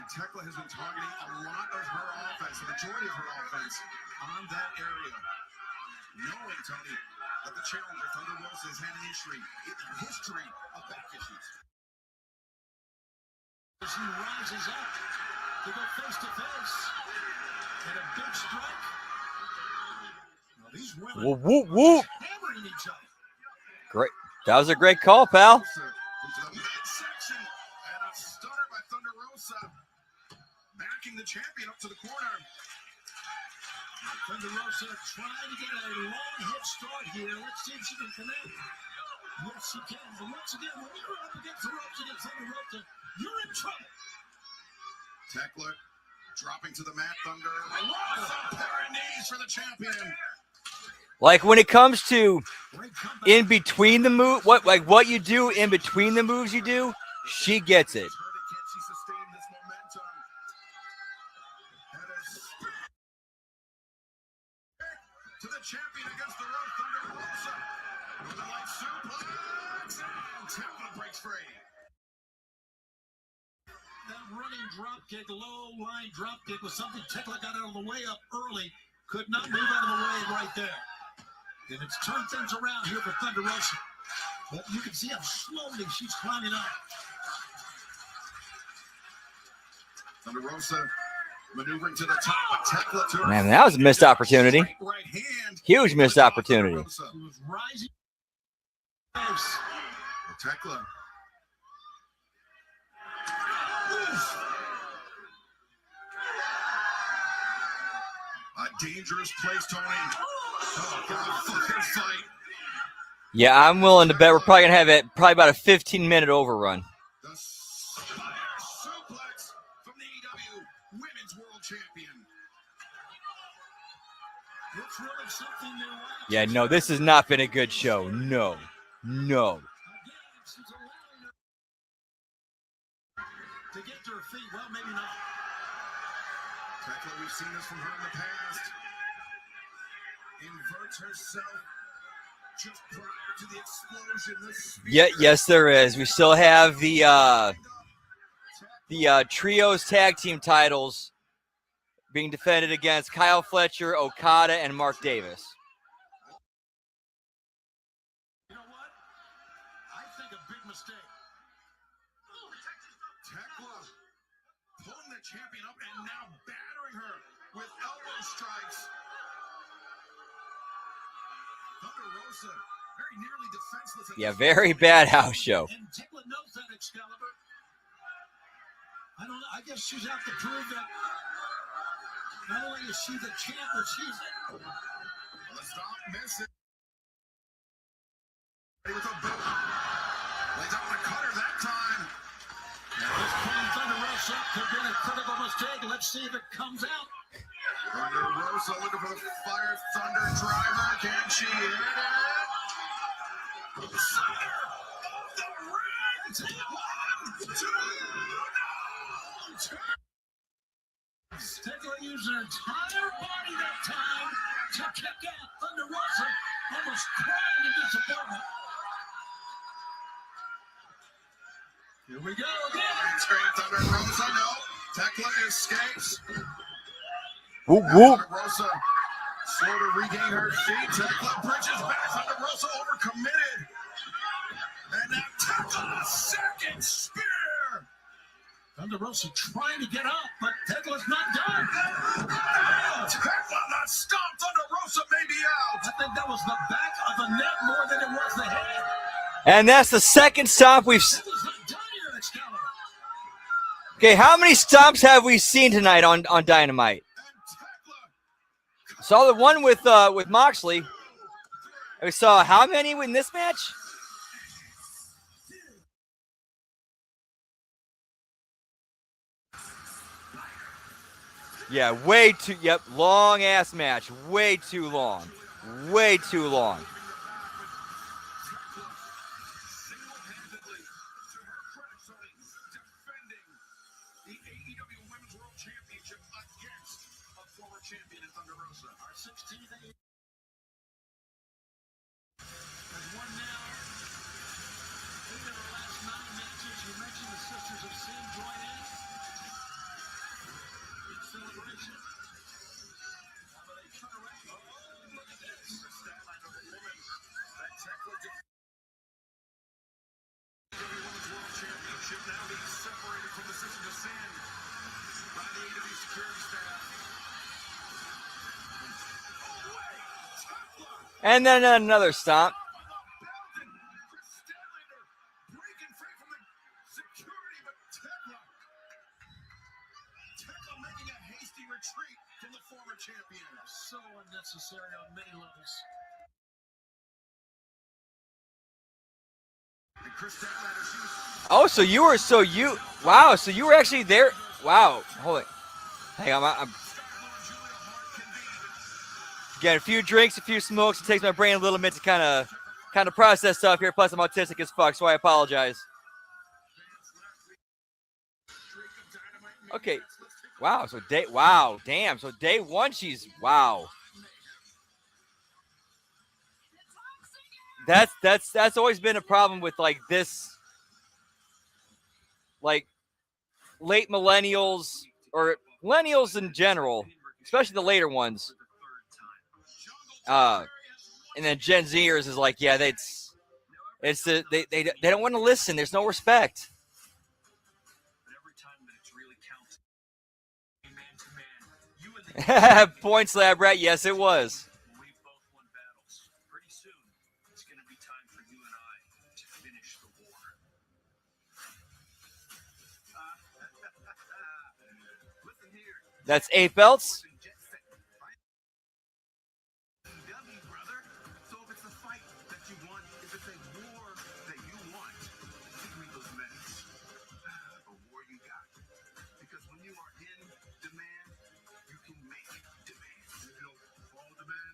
and Tekla has been targeting a lot of her offense, the majority of her offense, on that area. Knowing, Tony, that the challenger, Thunder Rosa, has had an history of back issues. As he rises up to go face to face, and a big strike. Now, these women Whoop, whoop, whoop. are hammering each other. Great. That was a great call, pal. Into the midsection, and a stunner by Thunder Rosa, backing the champion up to the corner. Thunder Rosa trying to get a long head start here. Let's see if she can connect. Yes, she can. But once again, when you're up against the ropes against Thunder Rosa, you're in trouble. Tekla dropping to the mat, Thunder. Rosa, pair of knees for the champion. Like when it comes to in between the move, what you do in between the moves you do, she gets it. Can she sustain this momentum? That is to the champion against the rope, Thunder Rosa. Northern Light suplex, and Tekla breaks free. That running drop kick, low line drop kick was something Tekla got out of the way up early. Could not move out of the way right there. And it's turned things around here for Thunder Rosa. But you can see how slowly she's climbing up. Thunder Rosa maneuvering to the top. Tekla to Man, that was a missed opportunity. right hand. Huge missed opportunity. Rosa. She was rising. Tekla. A dangerous place, Tony. Oh, God, fight. Yeah, I'm willing to bet we're probably gonna have it probably about a 15-minute overrun. The suplex from the AEW Women's World Champion. It's really something new. Yeah, no, this has not been a good show. No. Again, she's allowing her to get to her feet. Well, maybe not. Tekla, we've seen this from her in the past. Inverts herself just prior to the explosion. Yeah, yes, there is. We still have the trios tag team titles being defended against Kyle Fletcher, Okada, and Mark Davis. You know what? I think a big mistake. Tekla pulling the champion up and now battering her with elbow strikes. Thunder Rosa very nearly defenseless. Yeah, very bad house show. And Tekla knows that, Excalibur. I don't know. I guess she's out to prove that not only is she the champ, but she's Let's stop missing. With a boot. Lays out the cutter that time. now this pulling Thunder Rosa could be a critical mistake. Let's see if it comes out. Thunder Rosa looking for the Fire Thunder driver. Can she hit it? Center of the ring. 1, 2, no. Tekla used her entire body that time to kick out Thunder Rosa, almost crying in disappointment. Here we go again. Straight Thunder Rosa, no. Tekla escapes. Whoop, whoop. Thunder Rosa slow to regain her feet. Tekla bridges back. Thunder Rosa overcommitted. And now Tekla, second spear. Thunder Rosa trying to get up, but Tekla's not done. Tekla not stopped. Thunder Rosa may be out. I think that was the back of the neck more than it was the head. And that's the second stomp we've. Tekla's not done here, Excalibur. Okay, how many stomps have we seen tonight on Dynamite? And Tekla Saw the one with Moxley. And we saw how many in this match? Yeah, way too. Yep, long ass match. Way too long. Way too long. single-handedly, to her credit, Tony, defending the AEW Women's World Championship against a former champion in Thunder Rosa. Our 16th has won now. 8 of the last 9 matches. You mentioned the Sisters of Sin join in. In celebration. Now they turn around. Oh, look at this. The stat line of a woman that Tekla defended. AEW Women's World Championship now being separated from the Sisters of Sin by the AEW security staff. Oh, wait! Tekla! And then another stomp. Breaking free from the security, but Tekla making a hasty retreat from the former champion. So unnecessary on many levels. And Chris Statlander, she was Oh, so you were actually there. Wow. Hold it. Hang on, I'm Julia Hart convened. getting a few drinks, a few smokes. It takes my brain a little bit to kind of process stuff here. Plus, I'm autistic as fuck, so I apologize. Okay. Wow. So damn. So day one, she's wow. That's always been a problem with like this, like late millennials or millennials in general, especially the later ones. And then Gen Zers is like, yeah, they don't want to listen. There's no respect. But every time that it's really counts, man to man, you and the Point slab rat. Yes, it was. we've both won battles. Pretty soon, it's going to be time for you and I to finish the war. Listen here. That's 8 belts. AEW, brother. So if it's a fight that you want, if it's a war that you want, give me those minutes. A war you got. Because when you are in demand, you can make demand. You know, all demand.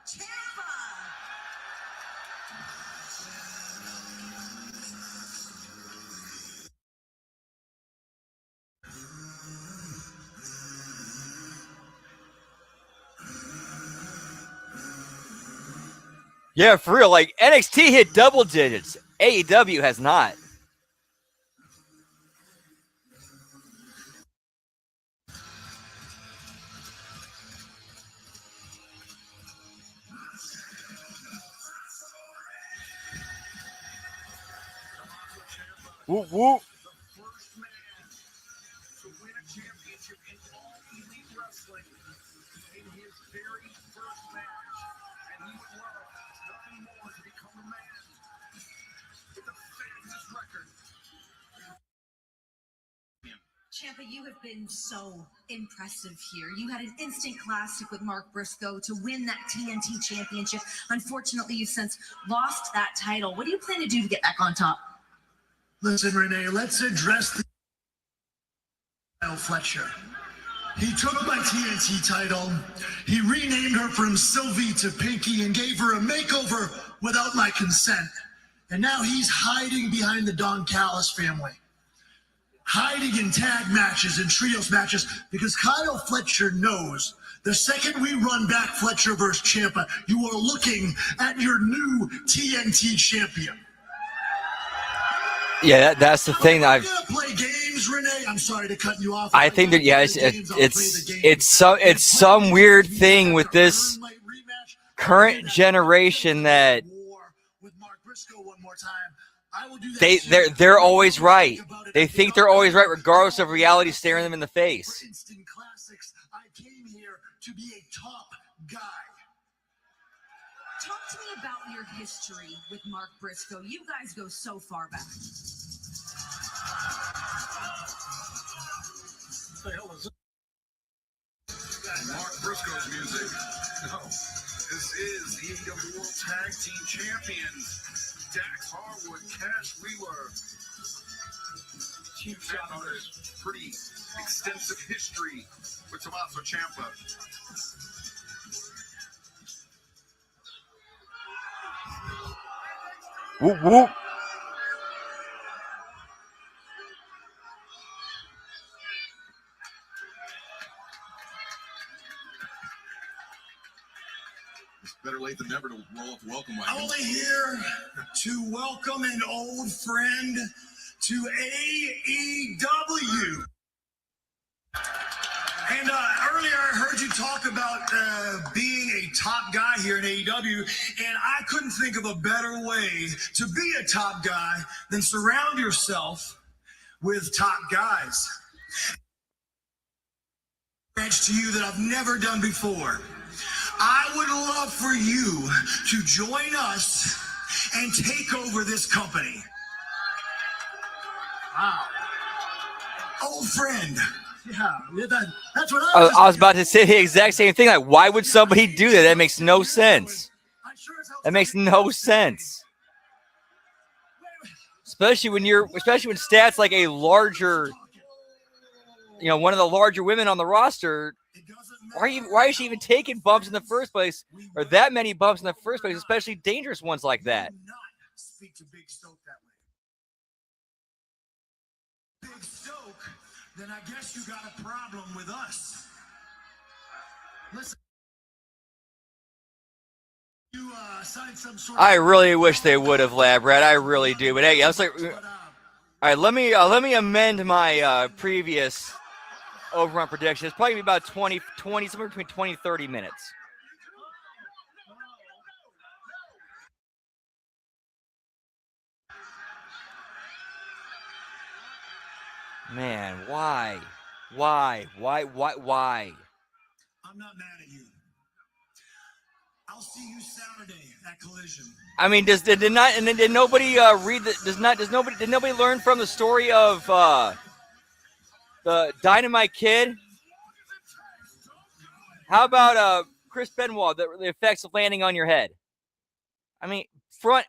Ciampa. Yeah, for real. Like NXT hit double digits. AEW has not. Whoop whoop. The first man to win a championship in all elite wrestling in his very first match. And he would love nothing more to become a man with the fastest record. Ciampa, you have been so impressive here. You had an instant classic with Mark Briscoe to win that TNT championship. Unfortunately, you've since lost that title. What do you plan to do to get back on top? Listen, Renee, let's address the Fletcher. He took my TNT title. He renamed her from Sylvie to Pinky and gave her a makeover without my consent. And now he's hiding behind the Don Callis family. Hiding in tag matches and trios matches because Kyle Fletcher knows the second we run back Fletcher versus Ciampa, you are looking at your new TNT champion. Yeah, that's the thing that I've. Gonna play games, Renee. I'm sorry to cut you off. I think that it's some weird thing with this current generation that they're always right. They think they're always right, regardless of reality staring them in the face. Instant classics. I came here to be a top guy. Talk to me about your history with Mark Briscoe. You guys go so far back. What the hell is Mark Briscoe's music. No, this is the AEW World Tag Team Champions. Dax Harwood, Cash Wheeler. Team Ciampa's pretty extensive history with Tommaso Ciampa. Whoop whoop. It's better late than never to roll up the welcome wagon. Only here to welcome an old friend to AEW. And earlier I heard you talk about being a top guy here in AEW, and I couldn't think of a better way to be a top guy than surround yourself with top guys. To you that I've never done before. I would love for you to join us and take over this company. Wow. Old friend. Yeah, that's what I was about to say the exact same thing. Like, why would somebody do that? That makes no sense. That makes no sense. Especially when stats like a larger, one of the larger women on the roster. Why is she even taking bumps in the first place, or that many bumps in the first place, especially dangerous ones like that? Speak to Big Stoke that way. Big Stoke, then I guess you got a problem with us. Listen, you signed some sort of. I really wish they would have, Lab Rat. I really do. But hey, I was like, all right, let me amend my previous overrun prediction. It's probably about 20, somewhere between 20 and 30 minutes. Man, why? Why? I'm not mad at you. I'll see you Saturday at Collision. I mean, did nobody did nobody learn from the story of the Dynamite Kid? How about Chris Benoit, the effects of landing on your head? I mean, front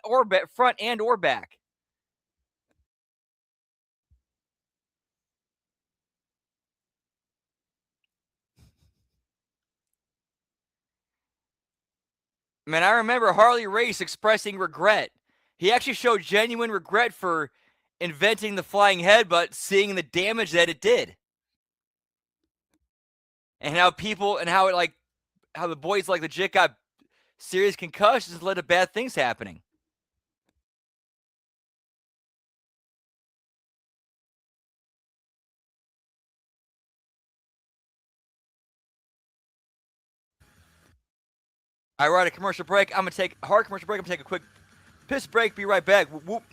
and or back. Man, I remember Harley Race expressing regret. He actually showed genuine regret for inventing the flying headbutt, seeing the damage that it did. And how how the boys like legit got serious concussions led to bad things happening. All right, we're at a commercial break. I'm going to take a hard commercial break. I'm going to take a quick piss break. Be right back. Whoop, whoop.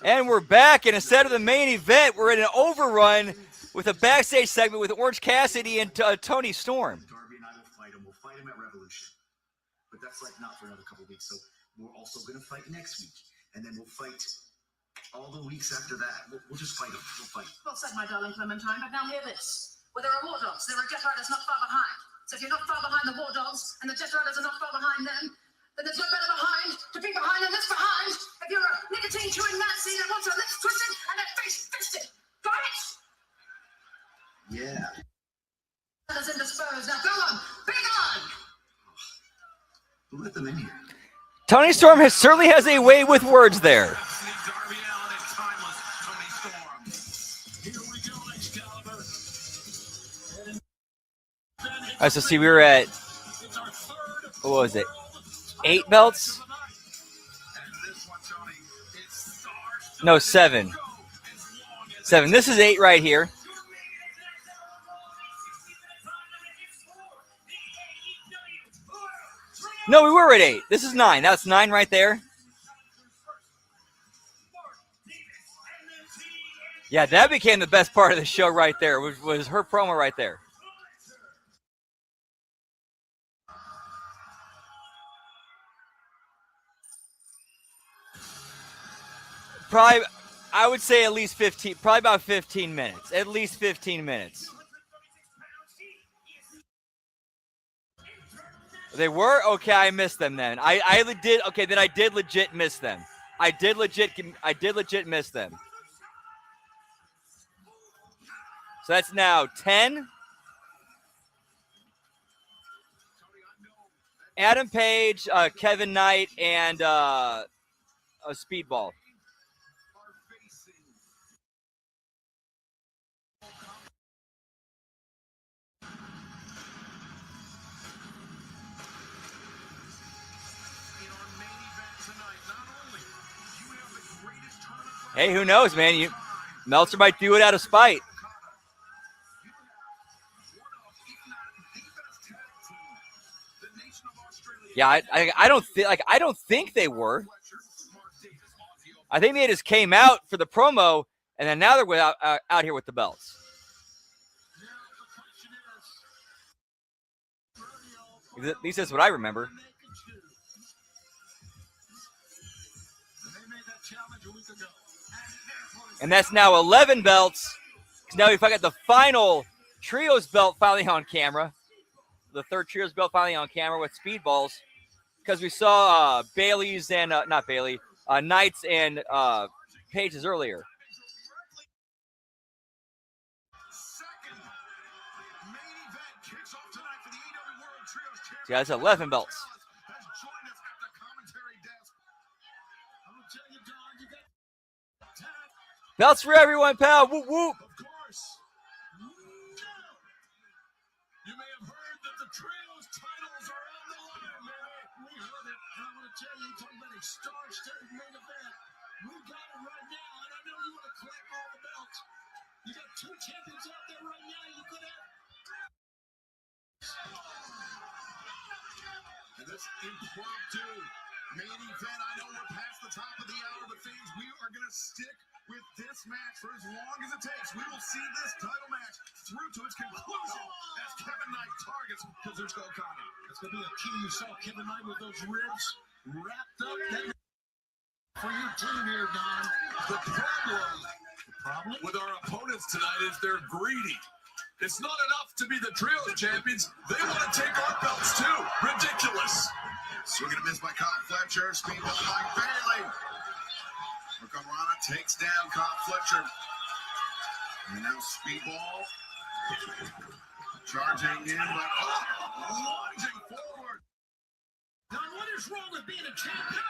And we're back, and instead of the main event, we're in an overrun with a backstage segment with Orange Cassidy and Tony Storm. Darby and I will fight him. We'll fight him at Revolution. But that's like not for another couple weeks. So we're also going to fight next week. And then we'll fight all the weeks after that. We'll just fight him. We'll fight. Well said, my darling Clementine, but now hear this. Where there are war dogs, there are Jet Riders not far behind. So if you're not far behind the war dogs, and the Jet Riders are not far behind them, then there's no better behind to be behind than this behind. If you're a nicotine chewing Nazi that wants her lips twisted and her face fisted. Got it? Yeah. Riders indisposed. Now go on, be gone! Who let them in here? Tony Storm certainly has a way with words there. Darby Allin and timeless Tony Storm. Here we go, Excalibur. All right, so see, we were at, what was it, 8 belts? No, 7. 7. This is 8 right here. No, we were at 8. This is 9. That's 9 right there. Yeah, that became the best part of the show right there, was her promo right there. Probably, I would say at least 15, probably about 15 minutes. At least 15 minutes. They were? Okay, I missed them then. I did, okay, then I did legit miss them. I did legit miss them. So that's now 10. Adam Page, Kevin Knight, and a Speedball. Hey, who knows, man? Meltzer might do it out of spite. Yeah, I don't think they were. I think they just came out for the promo, and then now they're out here with the belts. At least that's what I remember. And that's now 11 belts. Now if I got the final trios belt finally on camera, the third trios belt finally on camera with Speedballs, because we saw Bailey's and not Bailey, Knights and Pages earlier. Yeah, that's 11 belts. Belts for everyone, pal. Whoop, whoop. Of course. You may have heard that the trios titles are on the line, man. We heard it. And I want to tell you, talking about a star-studded main event. We got it right now, and I know you want to collect all the belts. You got two champions out there right now. You could have. And this impromptu main event, I know we're past the top of the hour, but things we are going to stick with this match for as long as it takes. We will see this title match through to its conclusion as Kevin Knight targets Kazuchika Okada. It's going to be a key. You saw Kevin Knight with those ribs wrapped up. For your team here, Don, the problem with our opponents tonight is they're greedy. It's not enough to be the trios champions. They want to take our belts too. Ridiculous. Swing and a miss by Kyle Fletcher. Speedball by Bailey. Rana takes down Kyle Fletcher. And now Speedball charging in, but lunging forward. Don, what is wrong with being a champion?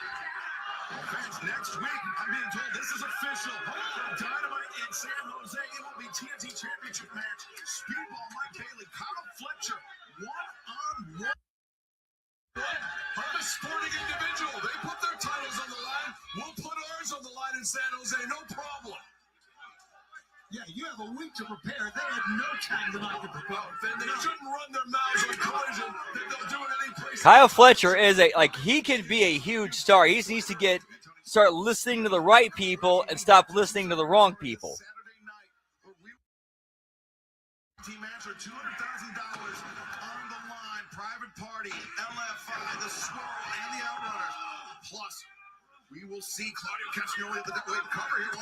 Well, fans, next week, I'm being told this is official. Dynamite in San Jose. It will be TNT Championship match. Speedball, Mike Bailey, Kyle Fletcher, one-on-one. I'm a sporting individual. They put their titles on the line. We'll put ours on the line in San Jose. No problem. Yeah, you have a week to prepare. They had no time tonight to prepare. Then they shouldn't run their mouths on Collision. They'll do it any place. Kyle Fletcher is he can be a huge star. He just needs to start listening to the right people and stop listening to the wrong people. Saturday night, team match for $200,000 on the line. Private party, LFI, the Swirl, and the Outrunners. Plus, we will see Claudio Castagnoli at the cover here. 1-2.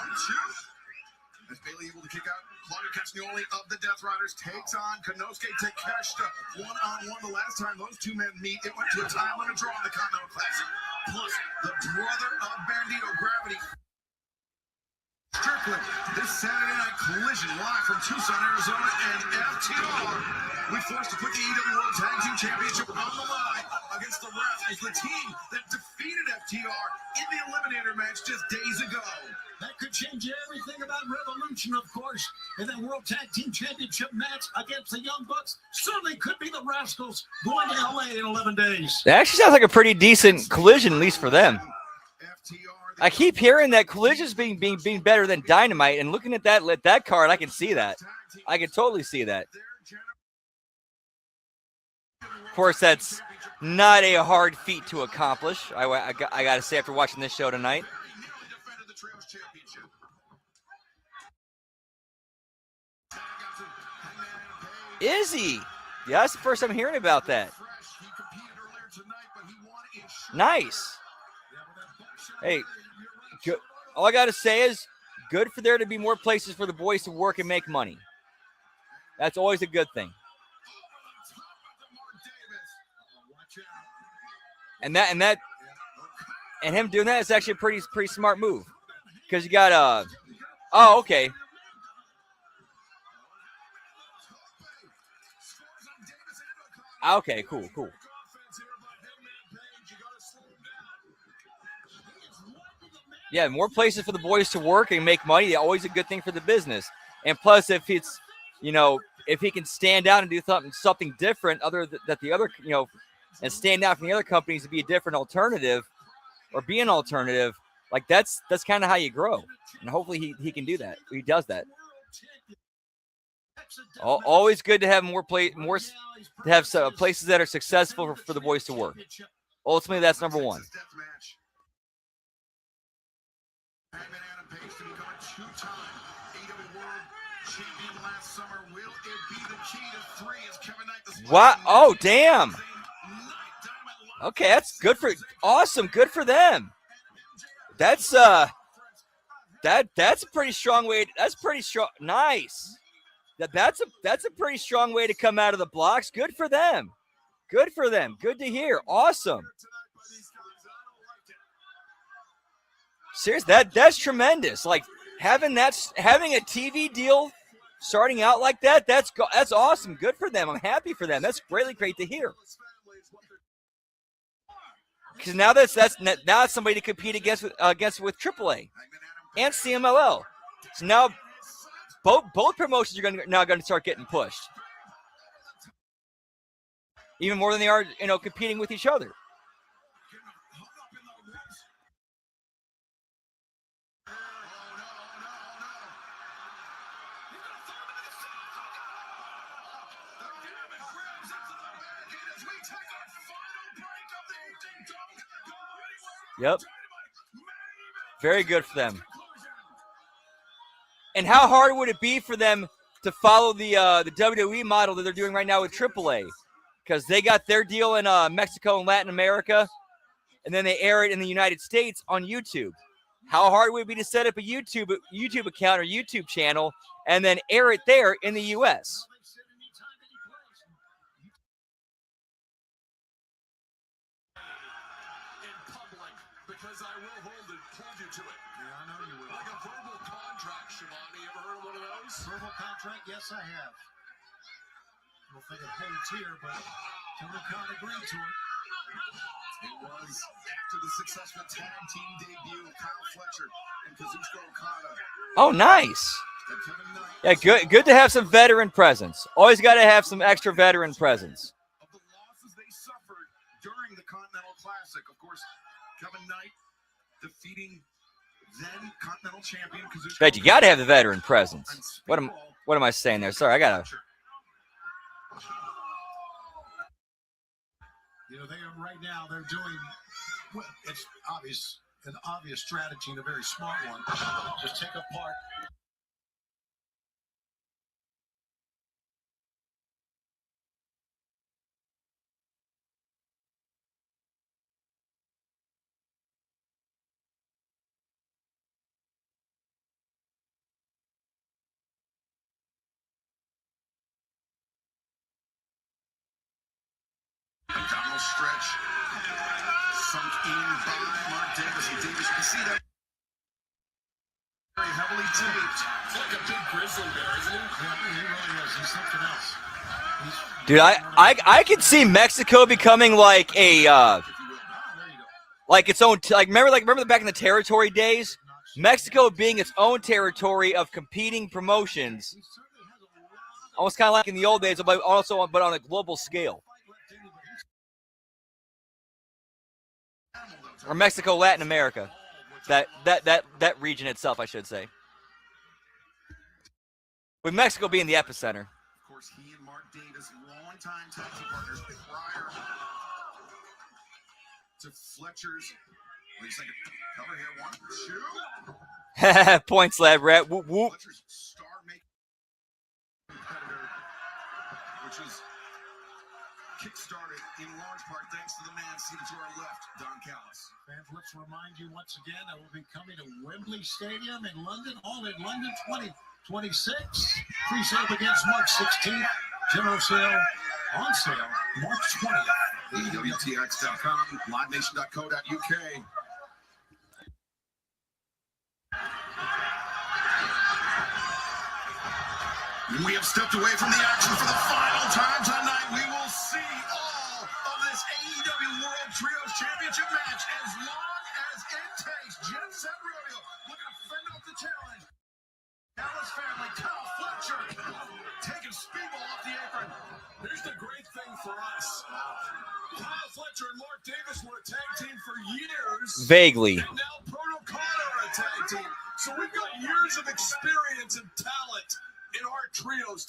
As Bailey able to kick out Claudio Castagnoli of the Death Riders takes on Konosuke Takeshita one-on-one. The last time those two men meet, it went to a time limit draw in the Continental Classic. Plus, the brother of Bandito, Gravity Strickland. This Saturday night collision live from Tucson, Arizona, and FTR. We forced to put the AEW World Tag Team Championship on the line against the Rascals, the team that defeated FTR in the Eliminator match just days ago. That could change everything about Revolution, of course. And that World Tag Team Championship match against the Young Bucks certainly could be the Rascals going to LA in 11 days. That actually sounds like a pretty decent collision, at least for them. I keep hearing that Collision's being better than Dynamite, and looking at that card, I can see that. I can totally see that. Of course, that's not a hard feat to accomplish. I got to say, after watching this show tonight. Is he? Yeah, that's the first time hearing about that. Nice. Hey, good. All I got to say is good for there to be more places for the boys to work and make money. That's always a good thing. And him doing that is actually a pretty smart move. Because you got oh, okay. Okay, cool. Yeah, more places for the boys to work and make money. Always a good thing for the business. And plus, if it's, if he can stand out and do something different, that the other, and stand out from the other companies to be a different alternative, or be an alternative, Like that's kind of how you grow, and hopefully he can do that. He does that. Always good to have places that are successful for the boys to work. Ultimately, that's number one. Adam Page to become a two-time AEW World Champion last summer. Will it be the key to 3 as Kevin Knight? What? Oh, damn. Okay, that's good for awesome. Good for them. That's that's a pretty strong way. That's pretty strong. Nice. That's a pretty strong way to come out of the blocks. Good for them. Good for them. Good to hear. Awesome. Seriously, that's tremendous. Like having a TV deal starting out like that, that's awesome. Good for them. I'm happy for them. That's great to hear. Because now that's somebody to compete against with AAA and CMLL. So now both promotions are now going to start getting pushed, even more than they are, competing with each other. Yep. Very good for them. And how hard would it be for them to follow the WWE model that they're doing right now with AAA? Because they got their deal in Mexico and Latin America, and then they air it in the United States on YouTube. How hard would it be to set up a YouTube account or YouTube channel and then air it there in the U.S.? Because I will hold you to it. Yeah, I know you will. Like a verbal contract, Shivani. You ever heard of one of those? Verbal contract? Yes, I have. I don't think it holds here, but Killer Khan agreed to it. It was after the successful tag team debut, Kyle Fletcher and Kazuchika Okada. Oh, nice. Yeah, good to have some veteran presence. Always got to have some extra veteran presence. Of the losses they suffered during the Continental Classic, of course, Kevin Knight defeating then Continental Champion Kazuchika. Bet you got to have the veteran presence. What am I saying there? Sorry, I gotta. Right now they're doing. Well, it's an obvious strategy and a very smart one. Just take apart. Abdominal stretch. Sunk in by Mark Davis. And Davis, you can see that very heavily taped. It's like a big grizzly bear, isn't he? Yeah, he really is. He's something else. Dude, I could see Mexico becoming like a like its own. Remember back in the territory days, Mexico being its own territory of competing promotions, almost kind of like in the old days, but on a global scale. Or Mexico, Latin America, that region itself, I should say. With Mexico being the epicenter. Of course, he and Mark Davis, longtime tag team partners, prior to Fletcher's. Wait a second. Cover here. 1, 2. Points, lab rat. Whoop whoop. Fletcher's star making competitor, which is kickstarted in large part thanks to the man seated to our left, Don Callis. Fans, let's remind you once again that we'll be coming to Wembley Stadium in London, all in London 2026. Pre-sale begins March 16th. General sale on sale March 20th. EWTX.com, livenation.co.uk. We have stepped away from the action for the final time tonight. We will see all of this AEW World Trios Championship match as long as it takes. Jet Set Rodeo looking to fend off the challenge. Dallas family, Kyle Fletcher taking Speedball off the apron. Here's the great thing for us. Kyle Fletcher and Mark Davis were a tag team for years. Vaguely. And now Protocol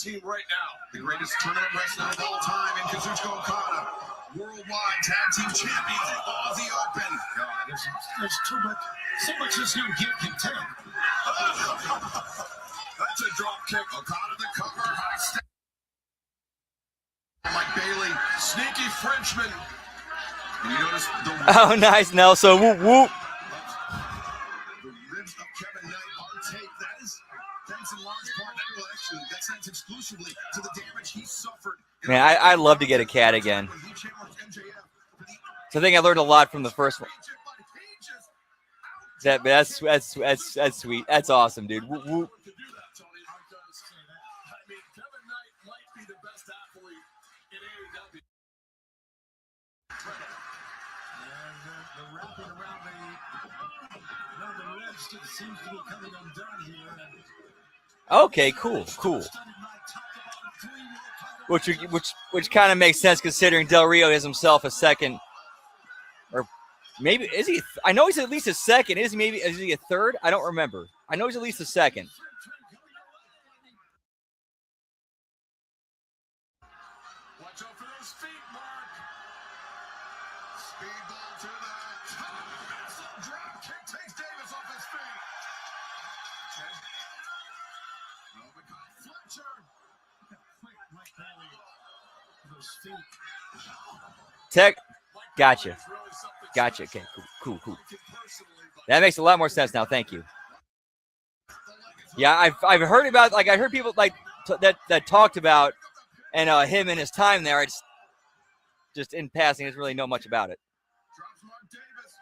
team right now. The greatest tournament wrestler of all time in Kazuchika Okada. Worldwide Tag Team Champions of the Open. God, there's too much, so much this young kid can take. That's a drop kick. Okada the cover. High step. Mike Bailey, sneaky Frenchman. And you notice the Oh, nice, Nelson. Whoop, whoop. The ribs of Kevin Knight on tape. That is thanks in large part, actually, that's thanks exclusively to the damage he suffered. Man, I'd love to get a cat again. So I think I learned a lot from the first one. That's sweet. That's awesome, dude. Whoop, whoop. Kevin Knight might be the best athlete in AEW. And the wrapping around the ribs seems to be coming undone here. Okay, cool. Which kind of makes sense considering Del Rio is himself a second, or maybe is he? I know he's at least a second. Is he a third? I don't remember. I know he's at least a second. Watch out for those feet, Mark. Speedball to the top. Massive drop kick takes Davis off his feet. Okay. Over Kyle Fletcher. Quick, Mike Bailey. Those feet. Tech. Gotcha. Okay. Cool. That makes a lot more sense now. Thank you. Yeah, I've heard about, like, I heard people like that talked about, and him and his time there. I just in passing, didn't really know much about it. Drops Mark Davis.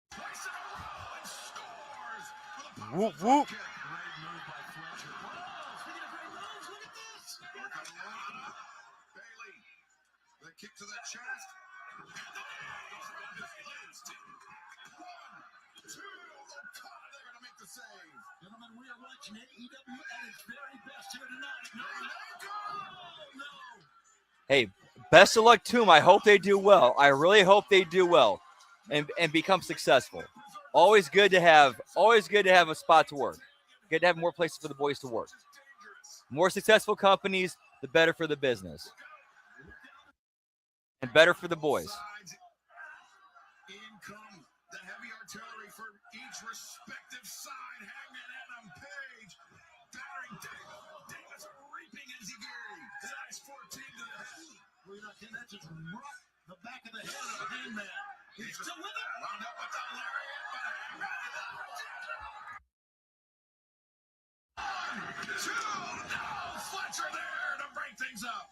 Places it and scores. Whoop whoop. Great move by Fletcher. Oh, speaking of great moves, look at this. Bailey. The kick to the chest. They're going to make the save. Gentlemen, we are watching AEW at its very best here tonight. No. Hey, best of luck to them. I hope they do well. I really hope they do well and become successful. Always good to have a spot to work. Good to have more places for the boys to work. More successful companies, the better for the business. And better for the boys. In come the heavy artillery for each respective side. Hangman Adam Page. Battering Davis reaping as he goes. Size 14 to the head. We're not getting that, just rock the back of the head of Hangman. He's still with it. Wound up with the lariat, but Hangman. 1, 2, no! Fletcher there to break things up.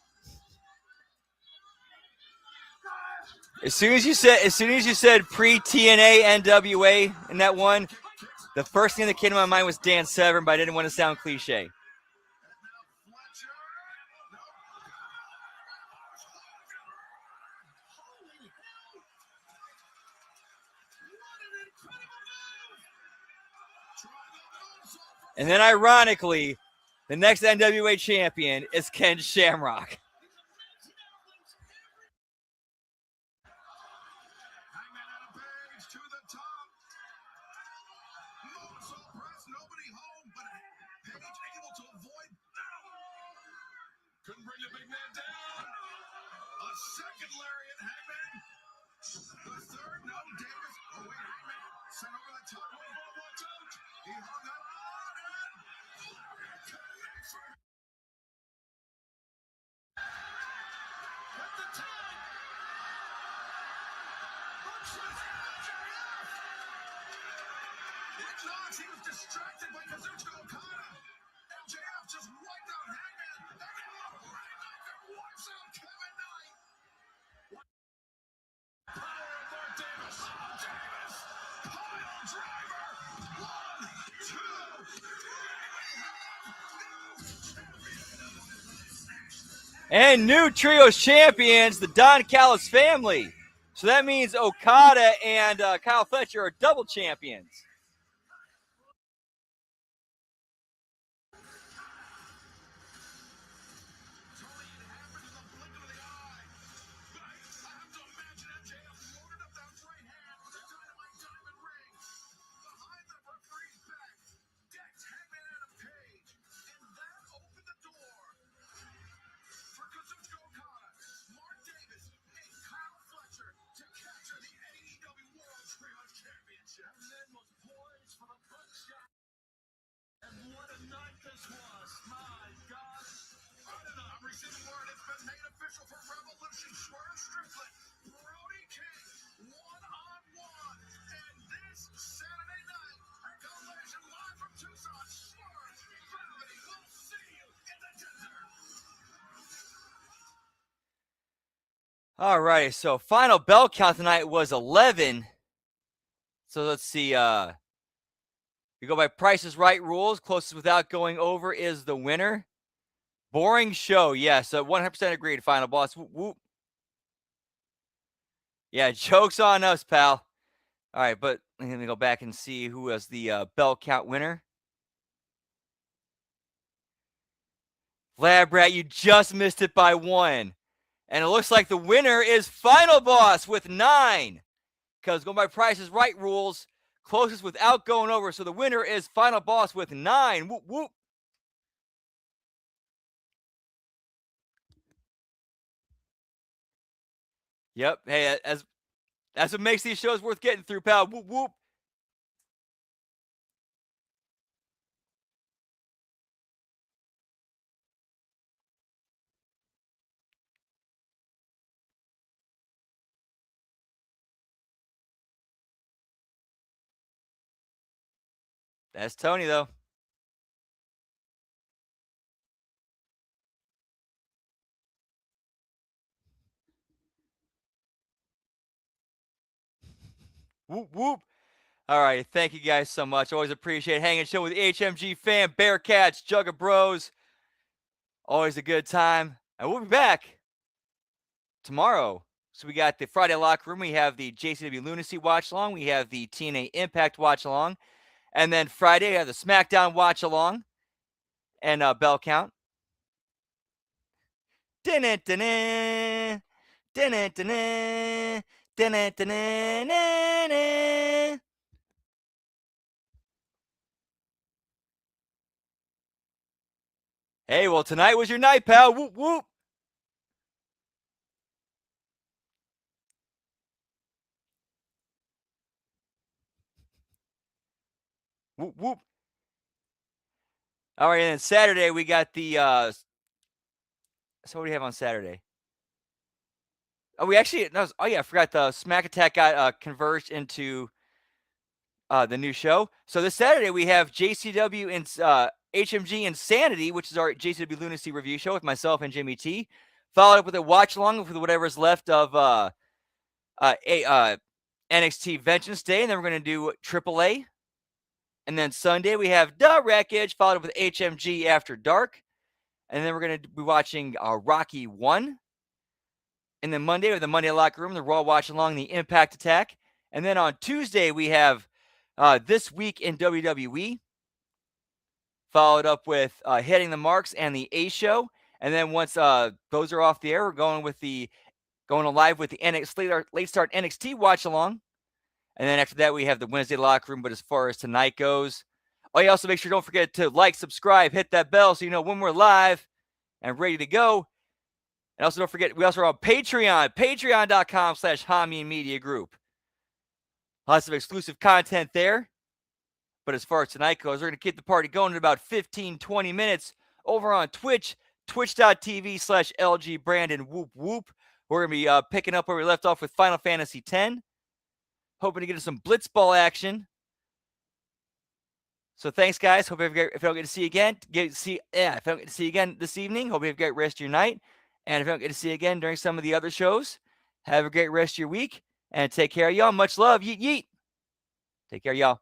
As soon as you said pre-TNA NWA in that one, the first thing that came to my mind was Dan Severn, but I didn't want to sound cliche. And then ironically, the next NWA champion is Ken Shamrock. Couldn't bring the big man down. A second lariat, Hangman. The third, no, Davis. Oh, wait, Hangman. Sent over the top. Watch out. He hung on and lariat connects for at the time. It knocks. He was distracted by Kazuchika Okada. MJF just wiped out Hangman. Wipes out Kevin Knight. Power of Mark Davis. Davis. Pile driver. 1, 2. And new trios champions, the Don Callis family. So that means Okada and Kyle Fletcher are double champions. All right, so final bell count tonight was 11. So let's see. We go by Price is Right rules. Closest without going over is the winner. Boring show, yes. 100% agreed. Final boss. Whoop, whoop. Yeah, joke's on us, pal. All right, but let me go back and see who was the bell count winner. Lab Rat, you just missed it by 1. And it looks like the winner is Final Boss with 9. Because going by Price is Right rules, closest without going over. So the winner is Final Boss with 9. Whoop, whoop. Yep. Hey, that's what makes these shows worth getting through, pal. Whoop, whoop. That's Tony, though. Whoop, whoop. All right. Thank you guys so much. Always appreciate hanging show with the HMG fam, Bearcats, Jug of Bros. Always a good time. And we'll be back tomorrow. So we got the Friday Locker Room. We have the JCW Lunacy Watch Along. We have the TNA Impact Watch Along. And then Friday, we have the SmackDown Watch Along and Bell Count. Dun-dun-dun-dun. Dun-dun-dun-dun. Dun-dun-dun-dun-dun-dun. Hey, well, tonight was your night, pal. Whoop, whoop. Whoop, whoop. All right, and then Saturday, we got the, so what do we have on Saturday? Oh, we actually, no, oh yeah, I forgot the Smack Attack got converged into the new show. So this Saturday, we have JCW and HMG Insanity, which is our JCW Lunacy review show with myself and Jimmy T. Followed up with a watch along with whatever's left of NXT Vengeance Day, and then we're going to do AAA. And then Sunday, we have The Wreckage, followed up with HMG After Dark. And then we're going to be watching Rocky 1. And then Monday, we have the Monday Locker Room, the Raw Watch Along, the Impact Attack. And then on Tuesday, we have This Week in WWE, followed up with Hitting the Marks and the A Show. And then once those are off the air, we're going live with the late start NXT Watch Along. And then after that, we have the Wednesday Locker Room. But as far as tonight goes, you also make sure don't forget to like, subscribe, hit that bell so you know when we're live and ready to go. And also don't forget, we also are on Patreon, patreon.com/Hami Media Group. Lots of exclusive content there. But as far as tonight goes, we're going to keep the party going in about 15, 20 minutes over on Twitch, twitch.tv/LG Brandon Whoop Whoop. We're going to be picking up where we left off with Final Fantasy X. Hoping to get us some blitzball action. So thanks, guys. Hope if I don't get to see you again, if I don't get to see you again this evening, hope you have a great rest of your night. And if I don't get to see you again during some of the other shows, have a great rest of your week. And take care of y'all. Much love. Yeet, yeet. Take care, y'all.